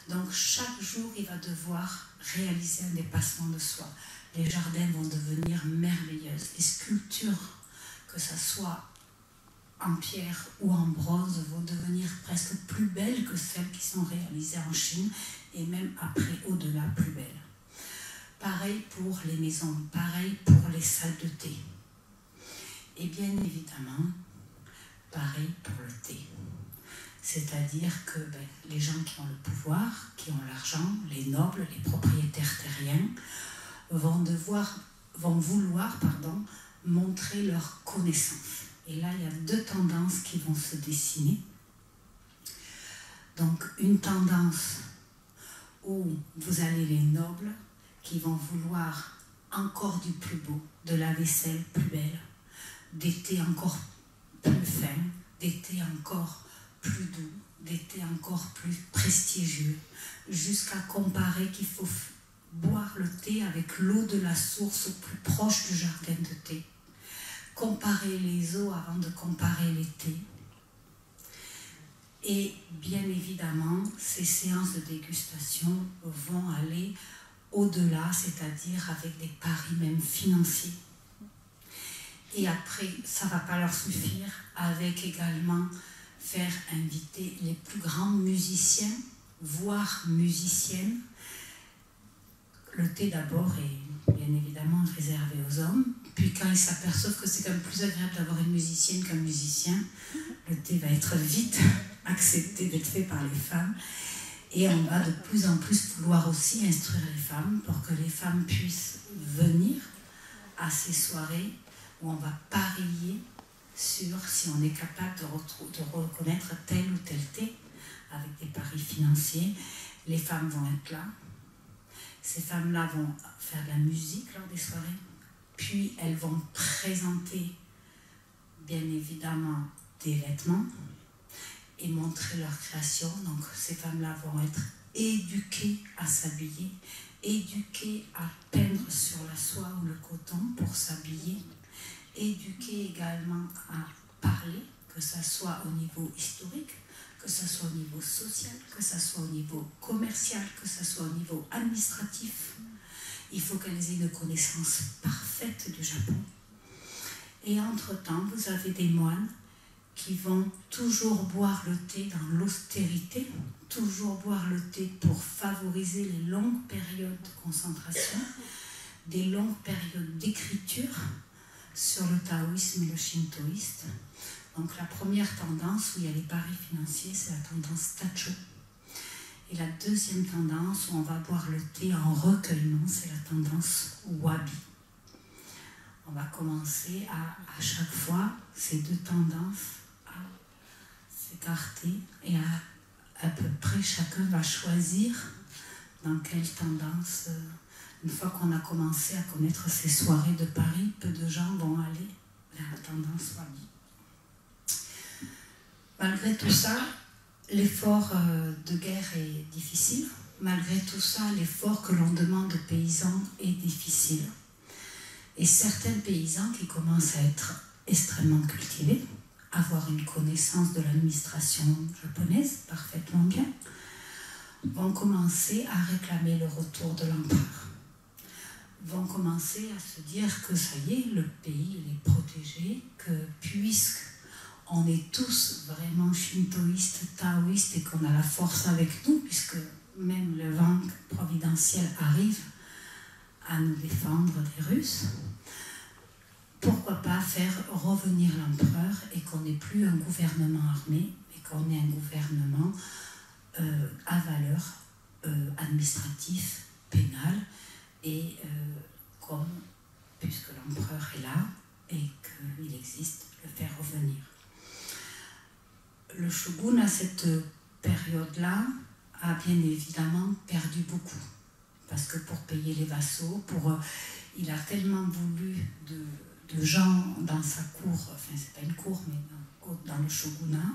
Donc chaque jour, il va devoir réaliser un dépassement de soi. Les jardins vont devenir merveilleuses. Les sculptures, que ce soit en pierre ou en bronze, vont devenir presque plus belles que celles qui sont réalisées en Chine, et même après, au-delà, plus belles. Pareil pour les maisons, pareil pour les salles de thé. Et bien évidemment, pareil pour le thé. C'est-à-dire que les gens qui ont le pouvoir, qui ont l'argent, les nobles, les propriétaires terriens, vont vouloir montrer leur connaissance. Et là, il y a deux tendances qui vont se dessiner. Donc, une tendance où vous avez les nobles qui vont vouloir encore du plus beau, de la vaisselle plus belle, des thés encore plus fins, des thés encore plus doux, des thés encore plus prestigieux, jusqu'à comparer qu'il faut boire le thé avec l'eau de la source au plus proche du jardin de thé. Comparer les eaux avant de comparer les thés. Et bien évidemment, ces séances de dégustation vont aller au-delà, c'est-à-dire avec des paris même financiers. Et après, ça ne va pas leur suffire, avec également faire inviter les plus grands musiciens, voire musiciennes. Le thé d'abord est bien évidemment réservé aux hommes, puis quand ils s'aperçoivent que c'est quand même plus agréable d'avoir une musicienne qu'un musicien, le thé va être vite accepté d'être fait par les femmes. Et on va de plus en plus vouloir aussi instruire les femmes pour que les femmes puissent venir à ces soirées où on va parier sur si on est capable de reconnaître tel ou tel thé avec des paris financiers. Les femmes vont être là. Ces femmes-là vont faire de la musique lors des soirées. Puis elles vont présenter, bien évidemment, des vêtements et montrer leur création. Donc ces femmes-là vont être éduquées à s'habiller, éduquées à peindre sur la soie ou le coton pour s'habiller, éduquées également à parler, que ce soit au niveau historique, que ce soit au niveau social, que ce soit au niveau commercial, que ce soit au niveau administratif. Il faut qu'elles aient une connaissance parfaite du Japon. Et entre-temps, vous avez des moines qui vont toujours boire le thé dans l'austérité, toujours boire le thé pour favoriser les longues périodes de concentration, des longues périodes d'écriture sur le taoïsme et le shintoïsme. Donc la première tendance où il y a les paris financiers, c'est la tendance tacho. Et la deuxième tendance où on va boire le thé en recueillement, c'est la tendance wabi. On va commencer à chaque fois ces deux tendances à s'écarter et à peu près chacun va choisir dans quelle tendance. Une fois qu'on a commencé à connaître ces soirées de Paris, peu de gens vont aller vers la tendance wabi. Malgré tout ça, l'effort de guerre est difficile. Malgré tout ça, l'effort que l'on demande aux paysans est difficile. Et certains paysans qui commencent à être extrêmement cultivés, avoir une connaissance de l'administration japonaise parfaitement bien, vont commencer à réclamer le retour de l'empereur. Vont commencer à se dire que ça y est, le pays il est protégé, que puisque on est tous vraiment shintoïstes, taoïstes et qu'on a la force avec nous, puisque même le vent providentiel arrive à nous défendre des Russes, pourquoi pas faire revenir l'empereur et qu'on n'ait plus un gouvernement armé, et qu'on ait un gouvernement à valeur administratif, pénal, et comme, puisque l'empereur est là et qu'il existe, le faire revenir. le shogun, à cette période-là, a bien évidemment perdu beaucoup. Parce que pour payer les vassaux, il a tellement voulu de gens dans sa cour, enfin c'est pas une cour, mais dans le shogunat,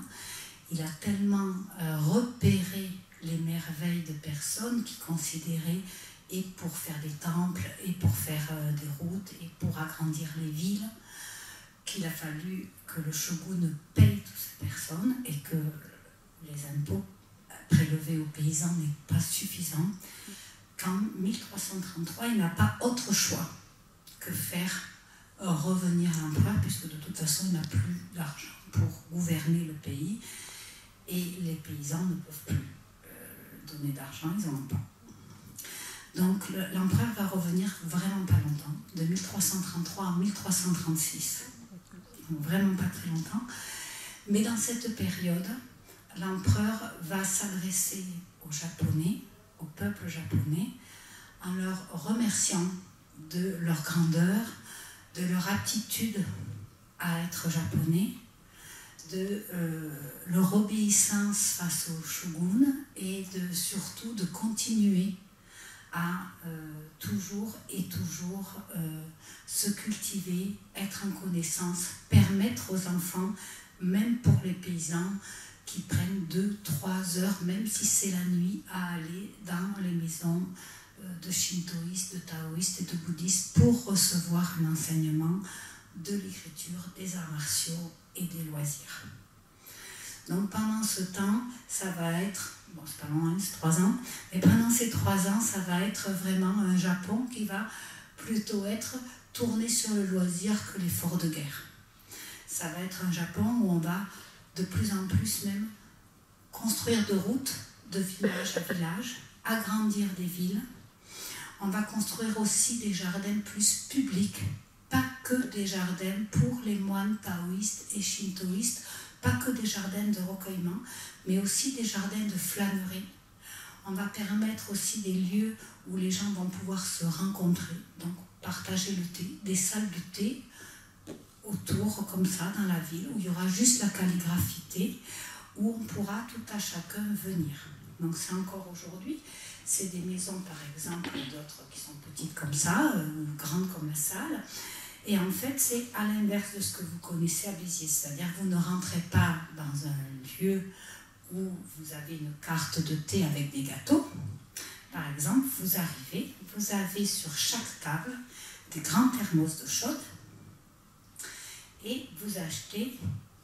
il a tellement repéré les merveilles de personnes qui considéraient, et pour faire des temples, et pour faire des routes, et pour agrandir les villes, qu'il a fallu que le shogun paye toutes ces personnes et que les impôts prélevés aux paysans n'est pas suffisant, qu'en 1333, il n'a pas autre choix que faire revenir l'empereur, puisque de toute façon, il n'a plus d'argent pour gouverner le pays, et les paysans ne peuvent plus donner d'argent, ils n'en ont pas. Donc l'empereur va revenir vraiment pas longtemps, de 1333 à 1336, donc vraiment pas très longtemps, mais dans cette période, l'empereur va s'adresser aux Japonais, au peuple japonais, en leur remerciant de leur grandeur, de leur aptitude à être japonais, de leur obéissance face au shogun et surtout de continuer à toujours se cultiver, être en connaissance, permettre aux enfants, même pour les paysans, qui prennent 2-3 heures, même si c'est la nuit, à aller dans les maisons de shintoïstes, de taoïstes et de bouddhistes pour recevoir un enseignement de l'écriture, des arts martiaux et des loisirs. Donc pendant ce temps, ça va être, bon c'est pas long, hein, c'est 3 ans, mais pendant ces 3 ans, ça va être vraiment un Japon qui va plutôt être tourné sur le loisir que l'effort de guerre. Ça va être un Japon où on va de plus en plus même construire de routes, de village à village, agrandir des villes. On va construire aussi des jardins plus publics, pas que des jardins pour les moines taoïstes et shintoïstes, pas que des jardins de recueillement, mais aussi des jardins de flânerie. On va permettre aussi des lieux où les gens vont pouvoir se rencontrer, donc partager le thé, des salles de thé autour, comme ça, dans la ville, où il y aura juste la calligraphie thé, où on pourra tout à chacun venir. Donc c'est encore aujourd'hui, c'est des maisons par exemple, d'autres qui sont petites comme ça, grandes comme la salle, et en fait c'est à l'inverse de ce que vous connaissez à Béziers, c'est-à-dire que vous ne rentrez pas dans un lieu où vous avez une carte de thé avec des gâteaux. Par exemple, vous arrivez, vous avez sur chaque table des grands thermos de chaude, et vous achetez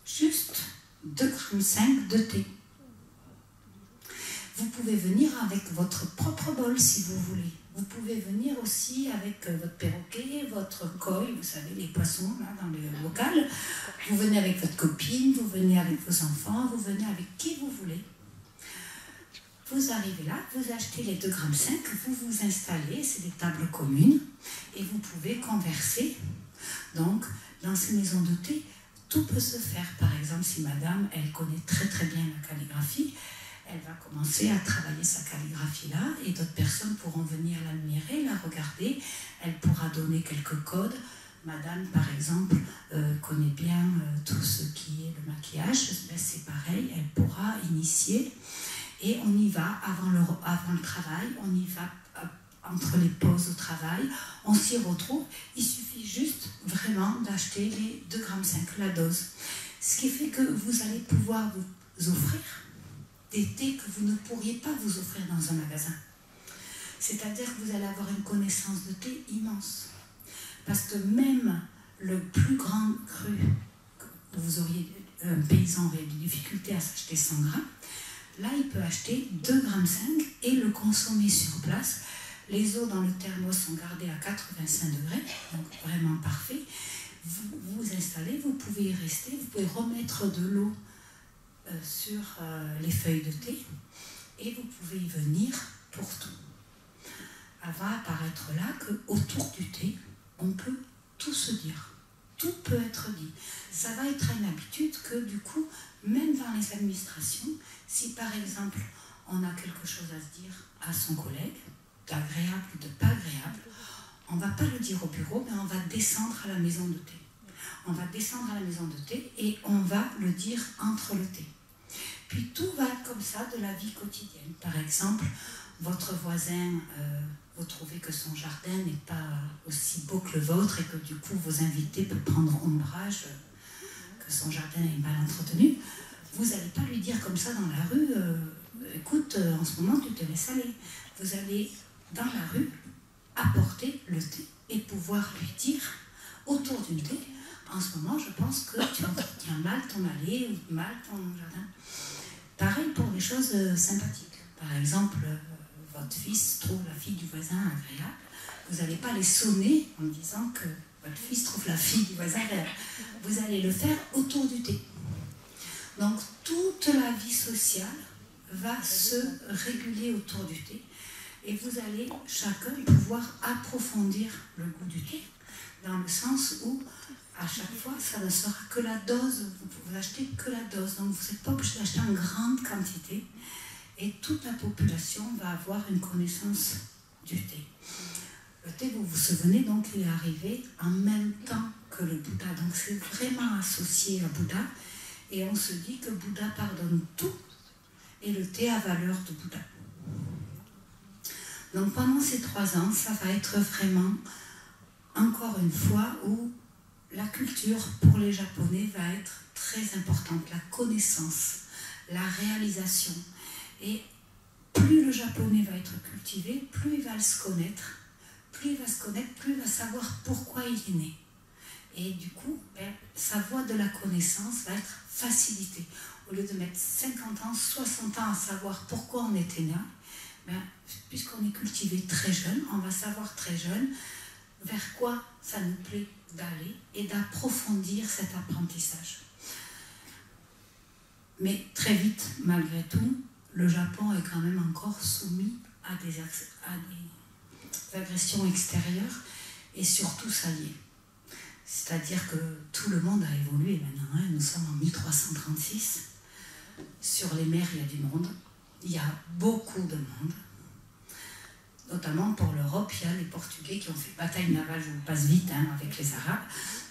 juste 2,5 g de thé. Vous pouvez venir avec votre propre bol si vous voulez. Vous pouvez venir aussi avec votre perroquet, votre koi, vous savez, les poissons là, dans le bocal. Vous venez avec votre copine, vous venez avec vos enfants, vous venez avec qui vous voulez. Vous arrivez là, vous achetez les 2,5 g, vous vous installez, c'est des tables communes, et vous pouvez converser. Donc, dans ces maisons de thé, tout peut se faire. Par exemple, si madame, elle connaît très très bien la calligraphie, elle va commencer à travailler sa calligraphie là, et d'autres personnes pourront venir l'admirer, la regarder. Elle pourra donner quelques codes. Madame, par exemple, connaît bien tout ce qui est le maquillage. Ben, c'est pareil, elle pourra initier. Et on y va avant le travail, on y va entre les pauses au travail, on s'y retrouve. Il suffit juste vraiment d'acheter les 2,5 g, la dose. Ce qui fait que vous allez pouvoir vous offrir des thés que vous ne pourriez pas vous offrir dans un magasin. C'est-à-dire que vous allez avoir une connaissance de thé immense. Parce que même le plus grand cru, un paysan aurait des difficultés à s'acheter 100 grammes, là il peut acheter 2,5 g et le consommer sur place. Les eaux dans le thermos sont gardées à 85 degrés, donc vraiment parfait. Vous vous installez, vous pouvez y rester, vous pouvez remettre de l'eau sur les feuilles de thé et vous pouvez y venir pour tout. Elle va apparaître là qu'autour du thé, on peut tout se dire. Tout peut être dit. Ça va être une habitude que du coup, même dans les administrations, si par exemple on a quelque chose à se dire à son collègue, d'agréable ou de pas agréable, on ne va pas le dire au bureau, mais on va descendre à la maison de thé. On va descendre à la maison de thé et on va le dire entre le thé. Puis tout va comme ça de la vie quotidienne. Par exemple, votre voisin, vous trouvez que son jardin n'est pas aussi beau que le vôtre et que du coup vos invités peuvent prendre ombrage, que son jardin est mal entretenu. Vous n'allez pas lui dire comme ça dans la rue, écoute, en ce moment tu te laisses aller. Vous allez dans la rue apporter le thé et pouvoir lui dire autour du thé, en ce moment je pense que tu entretiens mal ton allée ou mal ton jardin. Pareil pour des choses sympathiques. Par exemple, votre fils trouve la fille du voisin agréable. Vous n'allez pas les sonner en disant que votre fils trouve la fille du voisin agréable. Vous allez le faire autour du thé. Donc toute la vie sociale va se réguler autour du thé et vous allez chacun pouvoir approfondir le goût du thé dans le sens où à chaque fois ça ne sera que la dose, vous pouvez acheter que la dose, donc vous n'êtes pas obligé d'acheter en grande quantité et toute la population va avoir une connaissance du thé. Le thé, vous vous souvenez, donc il est arrivé en même temps que le Bouddha, donc c'est vraiment associé à Bouddha. Et on se dit que Bouddha pardonne tout et le thé a valeur de Bouddha. Donc pendant ces 3 ans, ça va être vraiment, encore une fois, où la culture pour les Japonais va être très importante. La connaissance, la réalisation. Et plus le Japonais va être cultivé, plus il va se connaître. Plus il va se connaître, plus il va savoir pourquoi il est né. Et du coup, sa voie de la connaissance va être facilitée. Au lieu de mettre 50 ans, 60 ans à savoir pourquoi on était né, puisqu'on est cultivé très jeune, on va savoir très jeune vers quoi ça nous plaît d'aller et d'approfondir cet apprentissage. Mais très vite, malgré tout, le Japon est quand même encore soumis à des agressions extérieures et surtout ça y est. C'est-à-dire que tout le monde a évolué maintenant. Nous sommes en 1336. Sur les mers, il y a du monde. Il y a beaucoup de monde. Notamment pour l'Europe, il y a les Portugais qui ont fait bataille navale, je vous passe vite, avec les Arabes.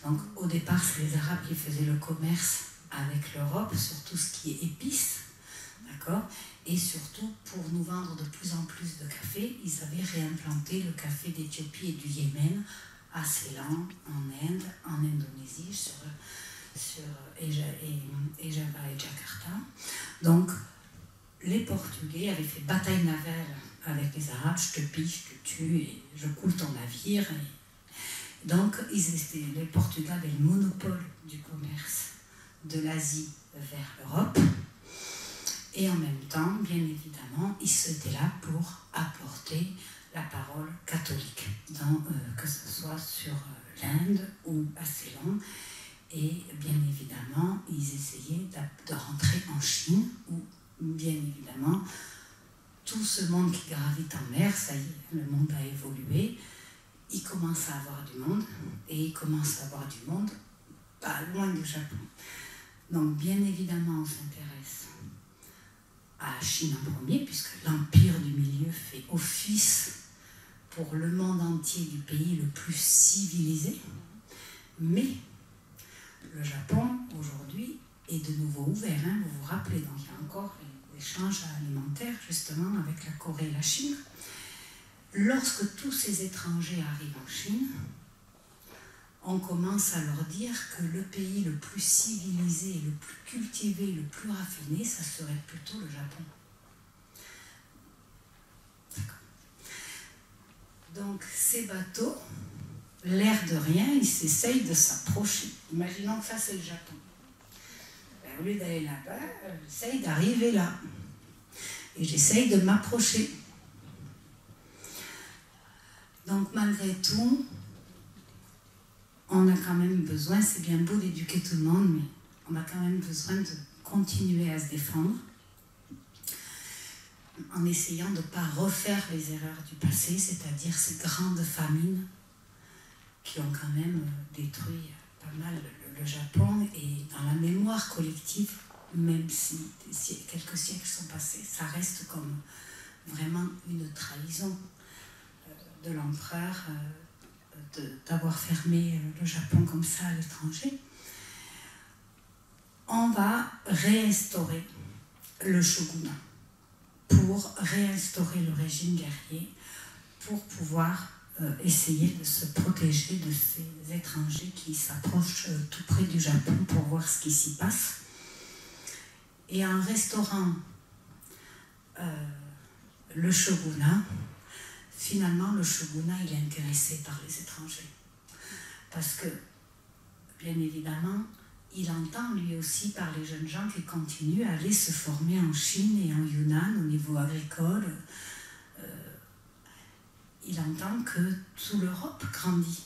Donc au départ, c'est les Arabes qui faisaient le commerce avec l'Europe sur tout ce qui est épices. D'accord ? Et surtout, pour nous vendre de plus en plus de café, ils avaient réimplanté le café d'Éthiopie et du Yémen à Ceylan, en Inde, en Indonésie, et Java et Jakarta. Donc, les Portugais avaient fait bataille navale avec les Arabes, je te pille, je te tue, et je coule ton navire. Donc, les Portugais avaient le monopole du commerce de l'Asie vers l'Europe. Et en même temps, bien évidemment, ils étaient là pour apporter la parole catholique, que ce soit sur l'Inde ou à Ceylan. Et bien évidemment, ils essayaient de rentrer en Chine, où bien évidemment, tout ce monde qui gravite en mer, ça y est, le monde a évolué, il commence à avoir du monde, et il commence à avoir du monde pas loin du Japon. Donc bien évidemment, on s'intéresse à la Chine en premier, puisque l'Empire du Milieu fait office pour le monde entier du pays le plus civilisé. Mais le Japon, aujourd'hui, est de nouveau ouvert. Vous vous rappelez, donc il y a encore des échanges alimentaires, justement, avec la Corée et la Chine. Lorsque tous ces étrangers arrivent en Chine, on commence à leur dire que le pays le plus civilisé, le plus cultivé, le plus raffiné, ça serait plutôt le Japon. D'accord. Donc ces bateaux, l'air de rien, ils s'essayent de s'approcher. Imaginons que ça c'est le Japon. Au lieu d'aller là-bas, j'essaye d'arriver là. Et j'essaye de m'approcher. Donc malgré tout, on a quand même besoin, c'est bien beau d'éduquer tout le monde, mais on a quand même besoin de continuer à se défendre en essayant de ne pas refaire les erreurs du passé, c'est-à-dire ces grandes famines qui ont quand même détruit pas mal le Japon, et dans la mémoire collective, même si quelques siècles sont passés, ça reste comme vraiment une trahison de l'empereur d'avoir fermé le Japon comme ça à l'étranger. On va réinstaurer le shogunat pour réinstaurer le régime guerrier, pour pouvoir essayer de se protéger de ces étrangers qui s'approchent tout près du Japon pour voir ce qui s'y passe. Et en restaurant le shogunat, finalement le shogunat il est intéressé par les étrangers. Parce que, bien évidemment, il entend lui aussi par les jeunes gens qui continuent à aller se former en Chine et en Yunnan au niveau agricole. Il entend que toute l'Europe grandit,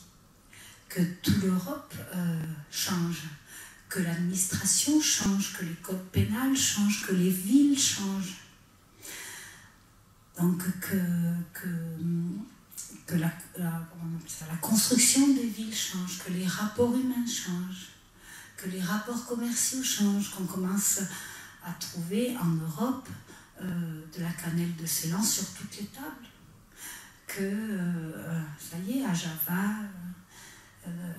que toute l'Europe change, que l'administration change, que les codes pénals changent, que les villes changent. Donc que la construction des villes change, que les rapports humains changent, que les rapports commerciaux changent, qu'on commence à trouver en Europe de la cannelle de Ceylan sur toutes les tables. Que, ça y est, à Java,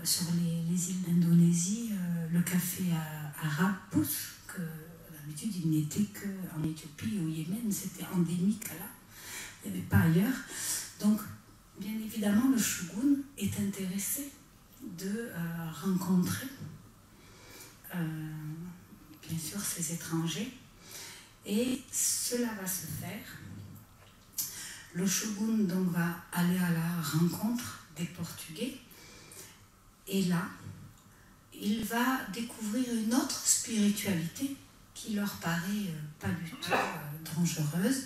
sur les îles d'Indonésie, le café arabe pousse, que d'habitude il n'était qu'en Éthiopie ou au Yémen, c'était endémique là, il n'y avait pas ailleurs. Donc, bien évidemment, le shogun est intéressé de rencontrer, bien sûr, ces étrangers, et cela va se faire. Le shogun donc va aller à la rencontre des Portugais et là, il va découvrir une autre spiritualité qui leur paraît pas du tout dangereuse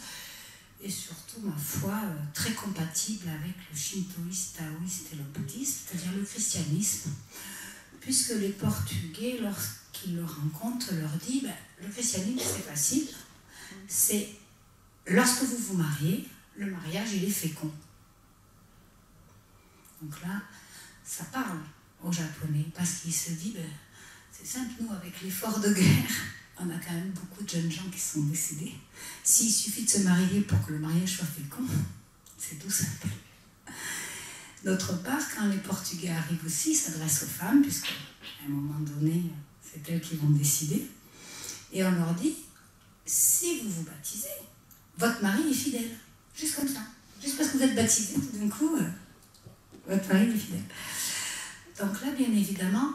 et surtout, ma foi, très compatible avec le shintoïsme, taoïste et le bouddhisme, c'est-à-dire le christianisme, puisque les Portugais, lorsqu'ils le rencontrent, leur disent le christianisme c'est facile, c'est lorsque vous vous mariez, le mariage, il est fécond. Donc là, ça parle aux Japonais, parce qu'ils se disent, c'est simple, nous, avec l'effort de guerre, on a quand même beaucoup de jeunes gens qui sont décédés. S'il suffit de se marier pour que le mariage soit fécond, c'est tout simple. D'autre part, quand les Portugais arrivent aussi, ils s'adressent aux femmes, puisqu'à un moment donné, c'est elles qui vont décider, et on leur dit, si vous vous baptisez, votre mari est fidèle. Juste comme ça. Juste parce que vous êtes baptisé, tout d'un coup, votre mari est fidèle. Donc là, bien évidemment,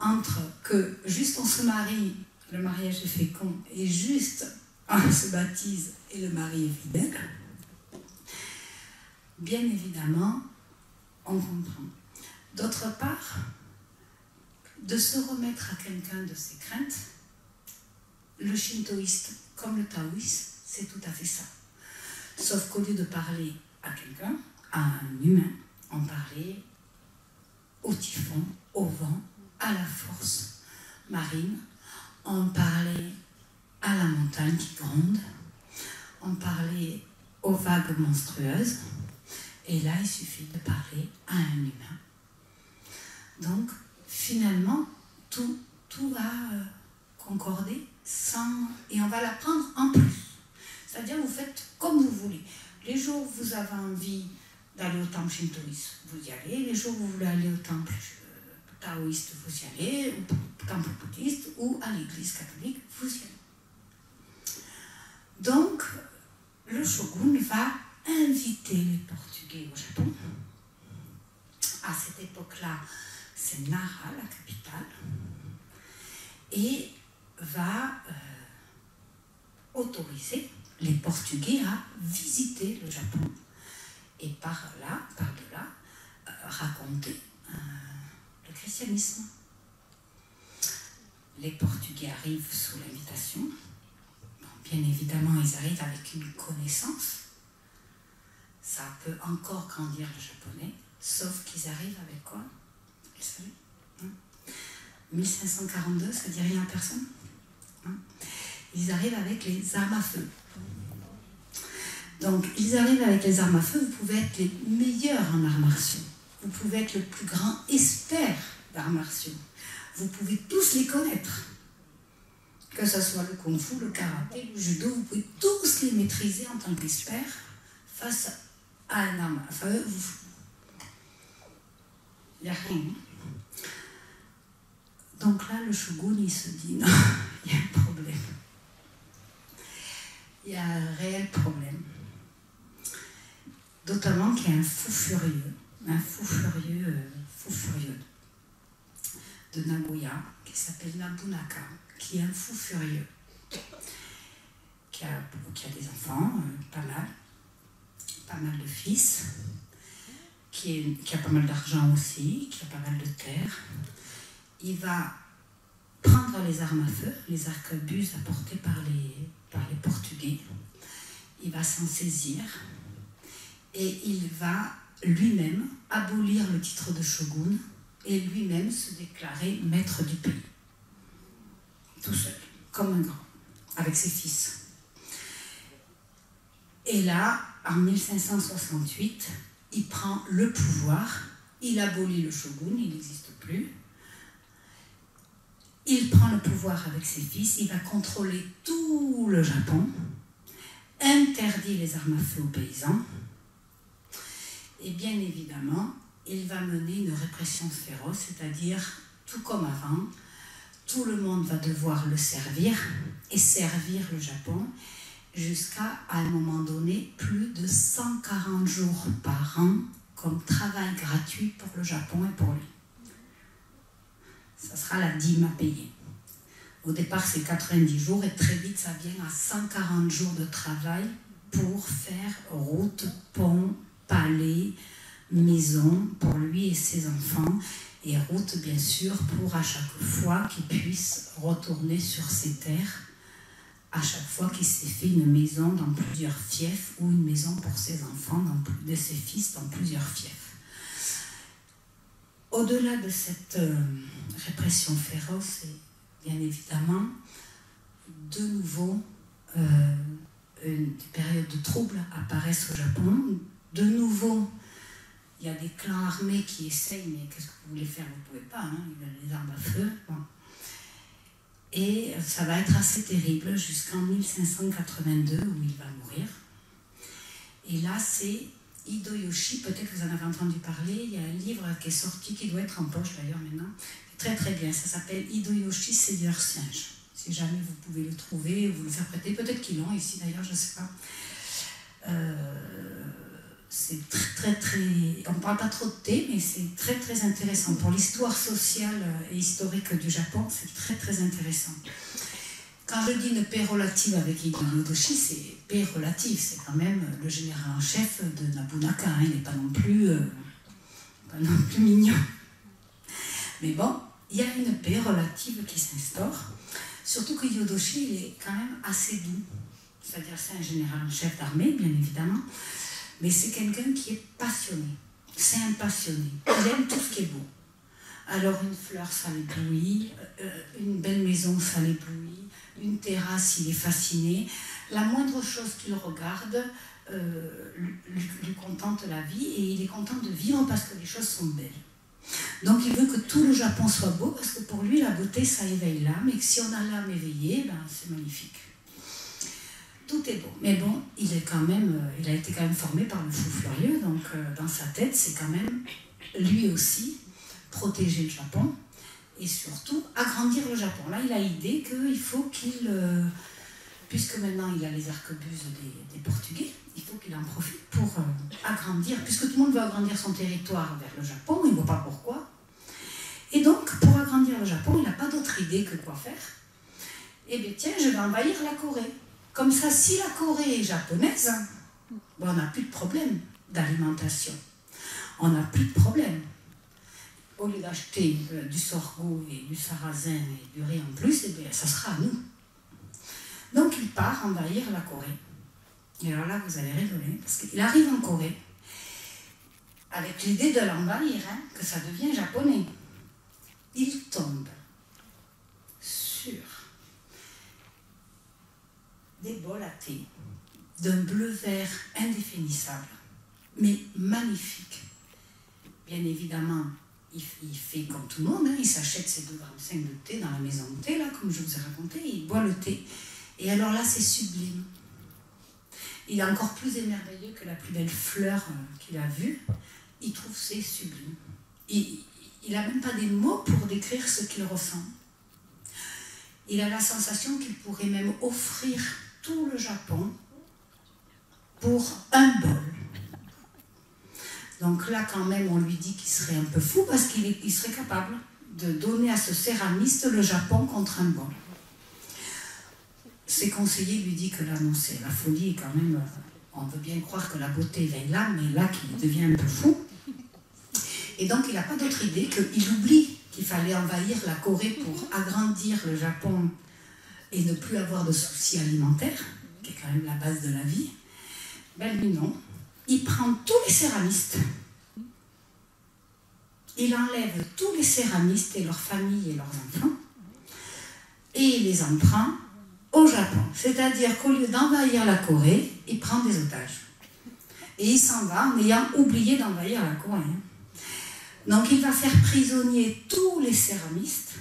entre que juste on se marie, le mariage est fécond, et juste on se baptise et le mari est fidèle, bien évidemment, on comprend. D'autre part, de se remettre à quelqu'un de ses craintes, le shintoïste comme le taoïste, c'est tout à fait ça. Sauf qu'au lieu de parler à quelqu'un, à un humain, on parlait au typhon, au vent, à la force marine, on parlait à la montagne qui gronde, on parlait aux vagues monstrueuses, et là il suffit de parler à un humain. Donc finalement, tout va concorder et on va l'apprendre en plus. C'est-à-dire, vous faites comme vous voulez. Les jours où vous avez envie d'aller au temple shintoïste, vous y allez. Les jours où vous voulez aller au temple taoïste, vous y allez. Au temple bouddhiste ou à l'église catholique, vous y allez. Donc, le shogun va inviter les Portugais au Japon. À cette époque-là, c'est Nara, la capitale. Et va autoriser les Portugais à visiter le Japon et par-delà, raconter le christianisme. Les Portugais arrivent sous l'invitation. Bon, bien évidemment, ils arrivent avec une connaissance. Ça peut encore grandir le japonais, sauf qu'ils arrivent avec quoi? Vous savez, 1542, ça dit rien à personne. Ils arrivent avec les armes à feu. Donc, ils arrivent avec les armes à feu, vous pouvez être les meilleurs en arts martiaux. Vous pouvez être le plus grand expert d'arts martiaux. Vous pouvez tous les connaître. Que ce soit le kung-fu, le karaté, le judo, vous pouvez tous les maîtriser en tant qu'expert face à un arme à feu. Il n'y a rien. Donc là, le shogun, il se dit, non, il y a un problème. il y a un réel problème. Notamment qu'il y a un fou furieux de Nagoya, qui s'appelle Nabunaka, qui est un fou furieux, qui a des enfants, pas mal de fils, qui a pas mal d'argent aussi, qui a pas mal de terres. Il va prendre les armes à feu, les arquebuses apportées par les Portugais. Il va s'en saisir et il va lui-même abolir le titre de shogun et lui-même se déclarer maître du pays. Tout seul, comme un grand, avec ses fils. Et là, en 1568, il prend le pouvoir, il abolit le shogun, il n'existe plus. Il prend le pouvoir avec ses fils, il va contrôler tout le Japon, interdit les armes à feu aux paysans, et bien évidemment, il va mener une répression féroce, c'est-à-dire, tout comme avant, tout le monde va devoir le servir et servir le Japon jusqu'à, à un moment donné, plus de 140 jours par an comme travail gratuit pour le Japon et pour lui. Ça sera la dîme à payer. Au départ, c'est 90 jours et très vite, ça vient à 140 jours de travail pour faire route, pont, palais, maison pour lui et ses enfants, et route bien sûr pour à chaque fois qu'il puisse retourner sur ses terres, à chaque fois qu'il s'est fait une maison dans plusieurs fiefs ou une maison pour ses enfants, de ses fils dans plusieurs fiefs. Au-delà de cette répression féroce, et bien évidemment, de nouveau, une période de troubles apparaissent au Japon. De nouveau, il y a des clans armés qui essayent, mais qu'est-ce que vous voulez faire? Vous ne pouvez pas, hein, il y a les armes à feu. Bon. Et ça va être assez terrible jusqu'en 1582 où il va mourir. Et là, c'est Hideyoshi, peut-être que vous en avez entendu parler, il y a un livre qui est sorti, qui doit être en poche d'ailleurs maintenant, très très bien, ça s'appelle Hideyoshi Seigneur Singe. Si jamais vous pouvez le trouver, vous le faire prêter, peut-être qu'ils l'ont ici d'ailleurs, je ne sais pas. C'est très très, on ne parle pas trop de thé, mais c'est très très intéressant. Pour l'histoire sociale et historique du Japon, c'est très très intéressant. Quand je dis une paix relative avec Hideyoshi, c'est paix relative, c'est quand même le général en chef de Nabunaka, hein, il n'est pas non plus mignon. Mais bon, il y a une paix relative qui s'instaure, surtout que Hideyoshi, il est quand même assez doux. C'est-à-dire c'est un général en chef d'armée, bien évidemment, mais c'est quelqu'un qui est passionné. C'est un passionné. Il aime tout ce qui est beau. Alors une fleur, ça l'éblouit, une belle maison, ça l'éblouit, une terrasse, il est fasciné. La moindre chose qu'il regarde lui contente la vie et il est content de vivre parce que les choses sont belles. Donc il veut que tout le Japon soit beau parce que pour lui, la beauté, ça éveille l'âme et que si on a l'âme éveillée, ben, c'est magnifique. Tout est beau. Mais bon, il a été quand même formé par le fou furieux, donc dans sa tête, c'est quand même lui aussi protéger le Japon et surtout agrandir le Japon. Là, il a l'idée qu'il faut qu'il, puisque maintenant il y a les arquebuses des Portugais, il faut qu'il en profite pour agrandir, puisque tout le monde veut agrandir son territoire vers le Japon, il ne voit pas pourquoi. Et donc, pour agrandir le Japon, il n'a pas d'autre idée que quoi faire. Eh bien, tiens, je vais envahir la Corée. Comme ça, si la Corée est japonaise, ben, on n'a plus de problème d'alimentation. On n'a plus de problème. Au lieu d'acheter du sorgho et du sarrasin et du riz en plus, eh bien, ça sera à nous. Donc il part envahir la Corée. Et alors là, vous allez rigoler, parce qu'il arrive en Corée avec l'idée de l'envahir, hein, que ça devient japonais. Il tombe sur des bols à thé d'un bleu-vert indéfinissable, mais magnifique. Bien évidemment, il fait comme tout le monde, hein, il s'achète ses 2,5 grammes de thé dans la maison de thé, là, comme je vous ai raconté, il boit le thé. Et alors là, c'est sublime. Il est encore plus émerveillé que la plus belle fleur qu'il a vue. Il trouve c'est sublime. Il n'a même pas des mots pour décrire ce qu'il ressent. Il a la sensation qu'il pourrait même offrir tout le Japon pour un bol. Donc là, quand même, on lui dit qu'il serait un peu fou parce qu'il serait capable de donner à ce céramiste le Japon contre un bol. Ses conseillers lui disent que là, non, c'est la folie, et quand même, on veut bien croire que la beauté vient là, mais là, qu'il devient un peu fou. Et donc, il n'a pas d'autre idée qu'il oublie qu'il fallait envahir la Corée pour agrandir le Japon et ne plus avoir de soucis alimentaires, qui est quand même la base de la vie. Ben lui, non. Il prend tous les céramistes. Il enlève tous les céramistes et leurs familles et leurs enfants. Et il les en prend au Japon. C'est-à-dire qu'au lieu d'envahir la Corée, il prend des otages. Et il s'en va en ayant oublié d'envahir la Corée. Donc il va faire prisonnier tous les céramistes.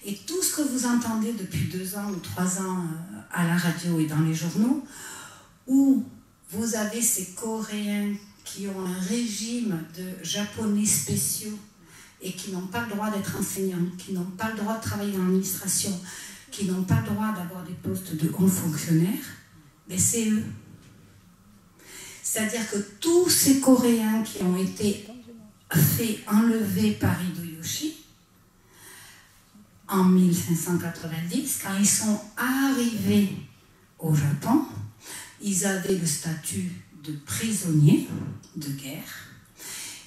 Et tout ce que vous entendez depuis 2 ans ou 3 ans à la radio et dans les journaux, où vous avez ces Coréens qui ont un régime de Japonais spéciaux et qui n'ont pas le droit d'être enseignants, qui n'ont pas le droit de travailler dans l'administration, qui n'ont pas le droit d'avoir des postes de hauts fonctionnaires, mais c'est eux. C'est-à-dire que tous ces Coréens qui ont été fait enlever par Hideyoshi en 1590, quand ils sont arrivés au Japon, ils avaient le statut de prisonniers de guerre,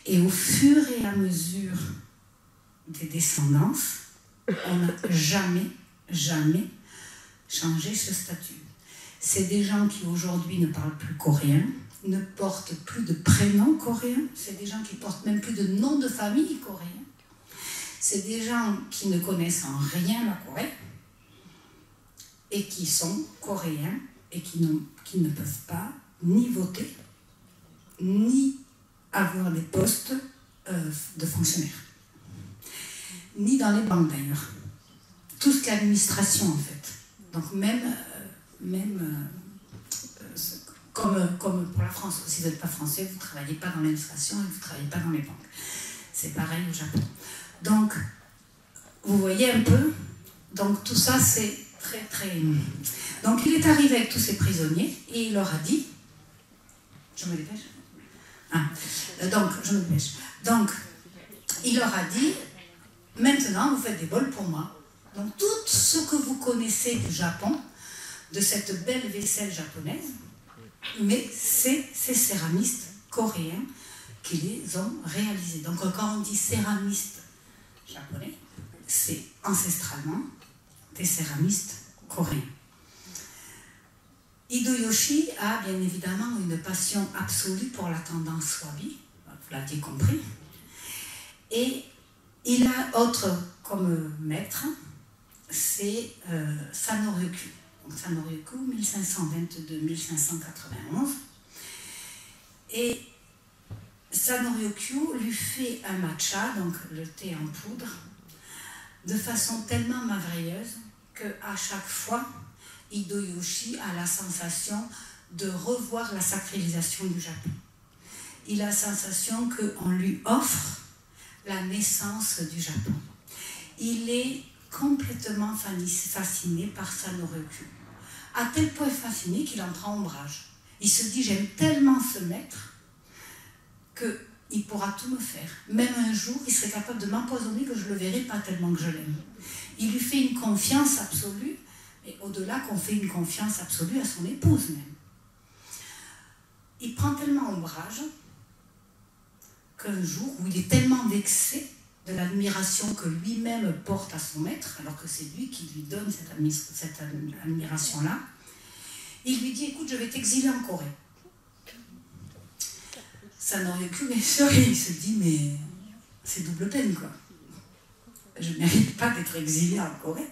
et au fur et à mesure des descendances, on n'a jamais changé ce statut. C'est des gens qui aujourd'hui ne parlent plus coréen, ne portent plus de prénom coréen, c'est des gens qui portent même plus de nom de famille coréen, c'est des gens qui ne connaissent en rien la Corée et qui sont coréens et qui ne peuvent pas ni voter, ni avoir des postes de fonctionnaires. Ni dans les banques d'ailleurs. Tout ce qui est administration en fait. Donc comme pour la France, si vous n'êtes pas français, vous ne travaillez pas dans l'administration et vous ne travaillez pas dans les banques. C'est pareil au Japon. Donc, vous voyez un peu, donc tout ça c'est très... Donc il est arrivé avec tous ces prisonniers et il leur a dit, je me dépêche. Donc il leur a dit, maintenant vous faites des bols pour moi. Donc tout ce que vous connaissez du Japon, de cette belle vaisselle japonaise, mais c'est ces céramistes coréens qui les ont réalisés. Donc quand on dit céramistes japonais, c'est ancestralement des céramistes coréens. Hideyoshi a bien évidemment une passion absolue pour la tendance wabi, vous l'aviez compris, et il a autre comme maître, c'est Sanryoku. Donc Sanryoku, 1522-1591, et Sanryoku lui fait un matcha, donc le thé en poudre, de façon tellement merveilleuse qu'à chaque fois, Hideyoshi a la sensation de revoir la sacralisation du Japon. Il a la sensation qu'on lui offre la naissance du Japon. Il est complètement fasciné par Sanryoku, à tel point fasciné qu'il en prend ombrage. Il se dit, j'aime tellement ce maître qu'il pourra tout me faire. Même un jour, il serait capable de m'empoisonner que je ne le verrai pas tellement que je l'aime. Il lui fait une confiance absolue, et au-delà qu'on fait une confiance absolue à son épouse même. Il prend tellement ombrage qu'un jour où il est tellement vexé de l'admiration que lui-même porte à son maître, alors que c'est lui qui lui donne cette admiration-là, il lui dit, écoute, je vais t'exiler en Corée. Sanryoku, bien sûr, il se dit, mais c'est double peine, quoi. Je ne mérite pas d'être exilé en Corée.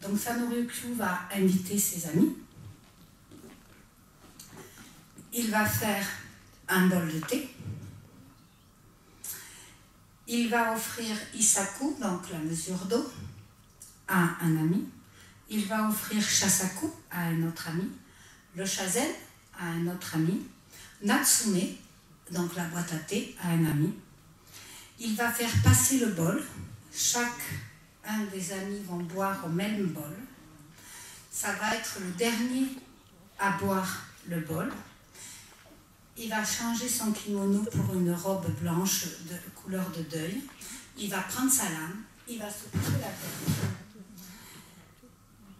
Donc Sanryoku va inviter ses amis. Il va faire un bol de thé. Il va offrir Isaku, donc la mesure d'eau, à un ami. Il va offrir Shasaku à un autre ami. Le shazen à un autre ami. Natsume, donc la boîte à thé, à un ami. Il va faire passer le bol. Chaque un des amis vont boire au même bol. ça va être le dernier à boire le bol. Il va changer son kimono pour une robe blanche de couleur de deuil. Il va prendre sa lame, il va se couper la tête.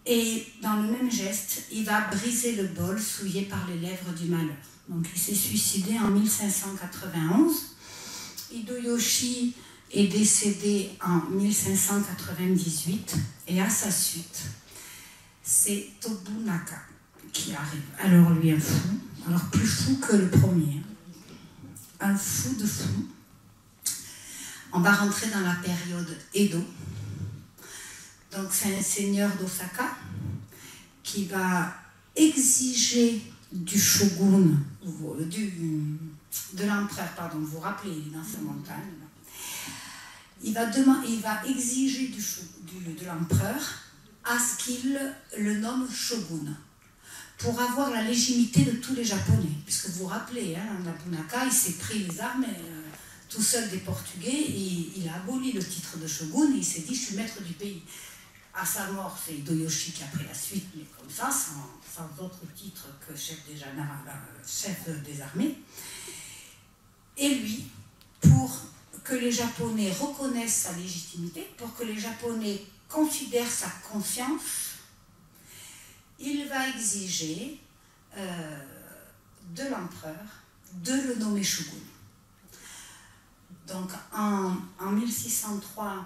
Et dans le même geste, il va briser le bol souillé par les lèvres du malheur. Donc il s'est suicidé en 1591. Hideyoshi est décédé en 1598 et à sa suite, c'est Tobunaka qui arrive. Alors lui, un fou, alors plus fou que le premier, un fou de fou. On va rentrer dans la période Edo. Donc c'est un seigneur d'Osaka qui va exiger du shogun, de l'empereur, pardon, vous vous rappelez, il est dans sa montagne. Il va exiger de l'empereur à ce qu'il le nomme shogun, pour avoir la légitimité de tous les Japonais. Puisque vous vous rappelez, hein, Nobunaka, il s'est pris les armes tout seul des Portugais, et il a aboli le titre de shogun, et il s'est dit, je suis maître du pays. À sa mort, c'est Hideyoshi qui a pris la suite, mais comme ça, sans autre titre que chef des armées. Et lui, pour que les Japonais reconnaissent sa légitimité, pour que les Japonais considèrent sa confiance, il va exiger de l'empereur de le nommer shogun. Donc en 1603,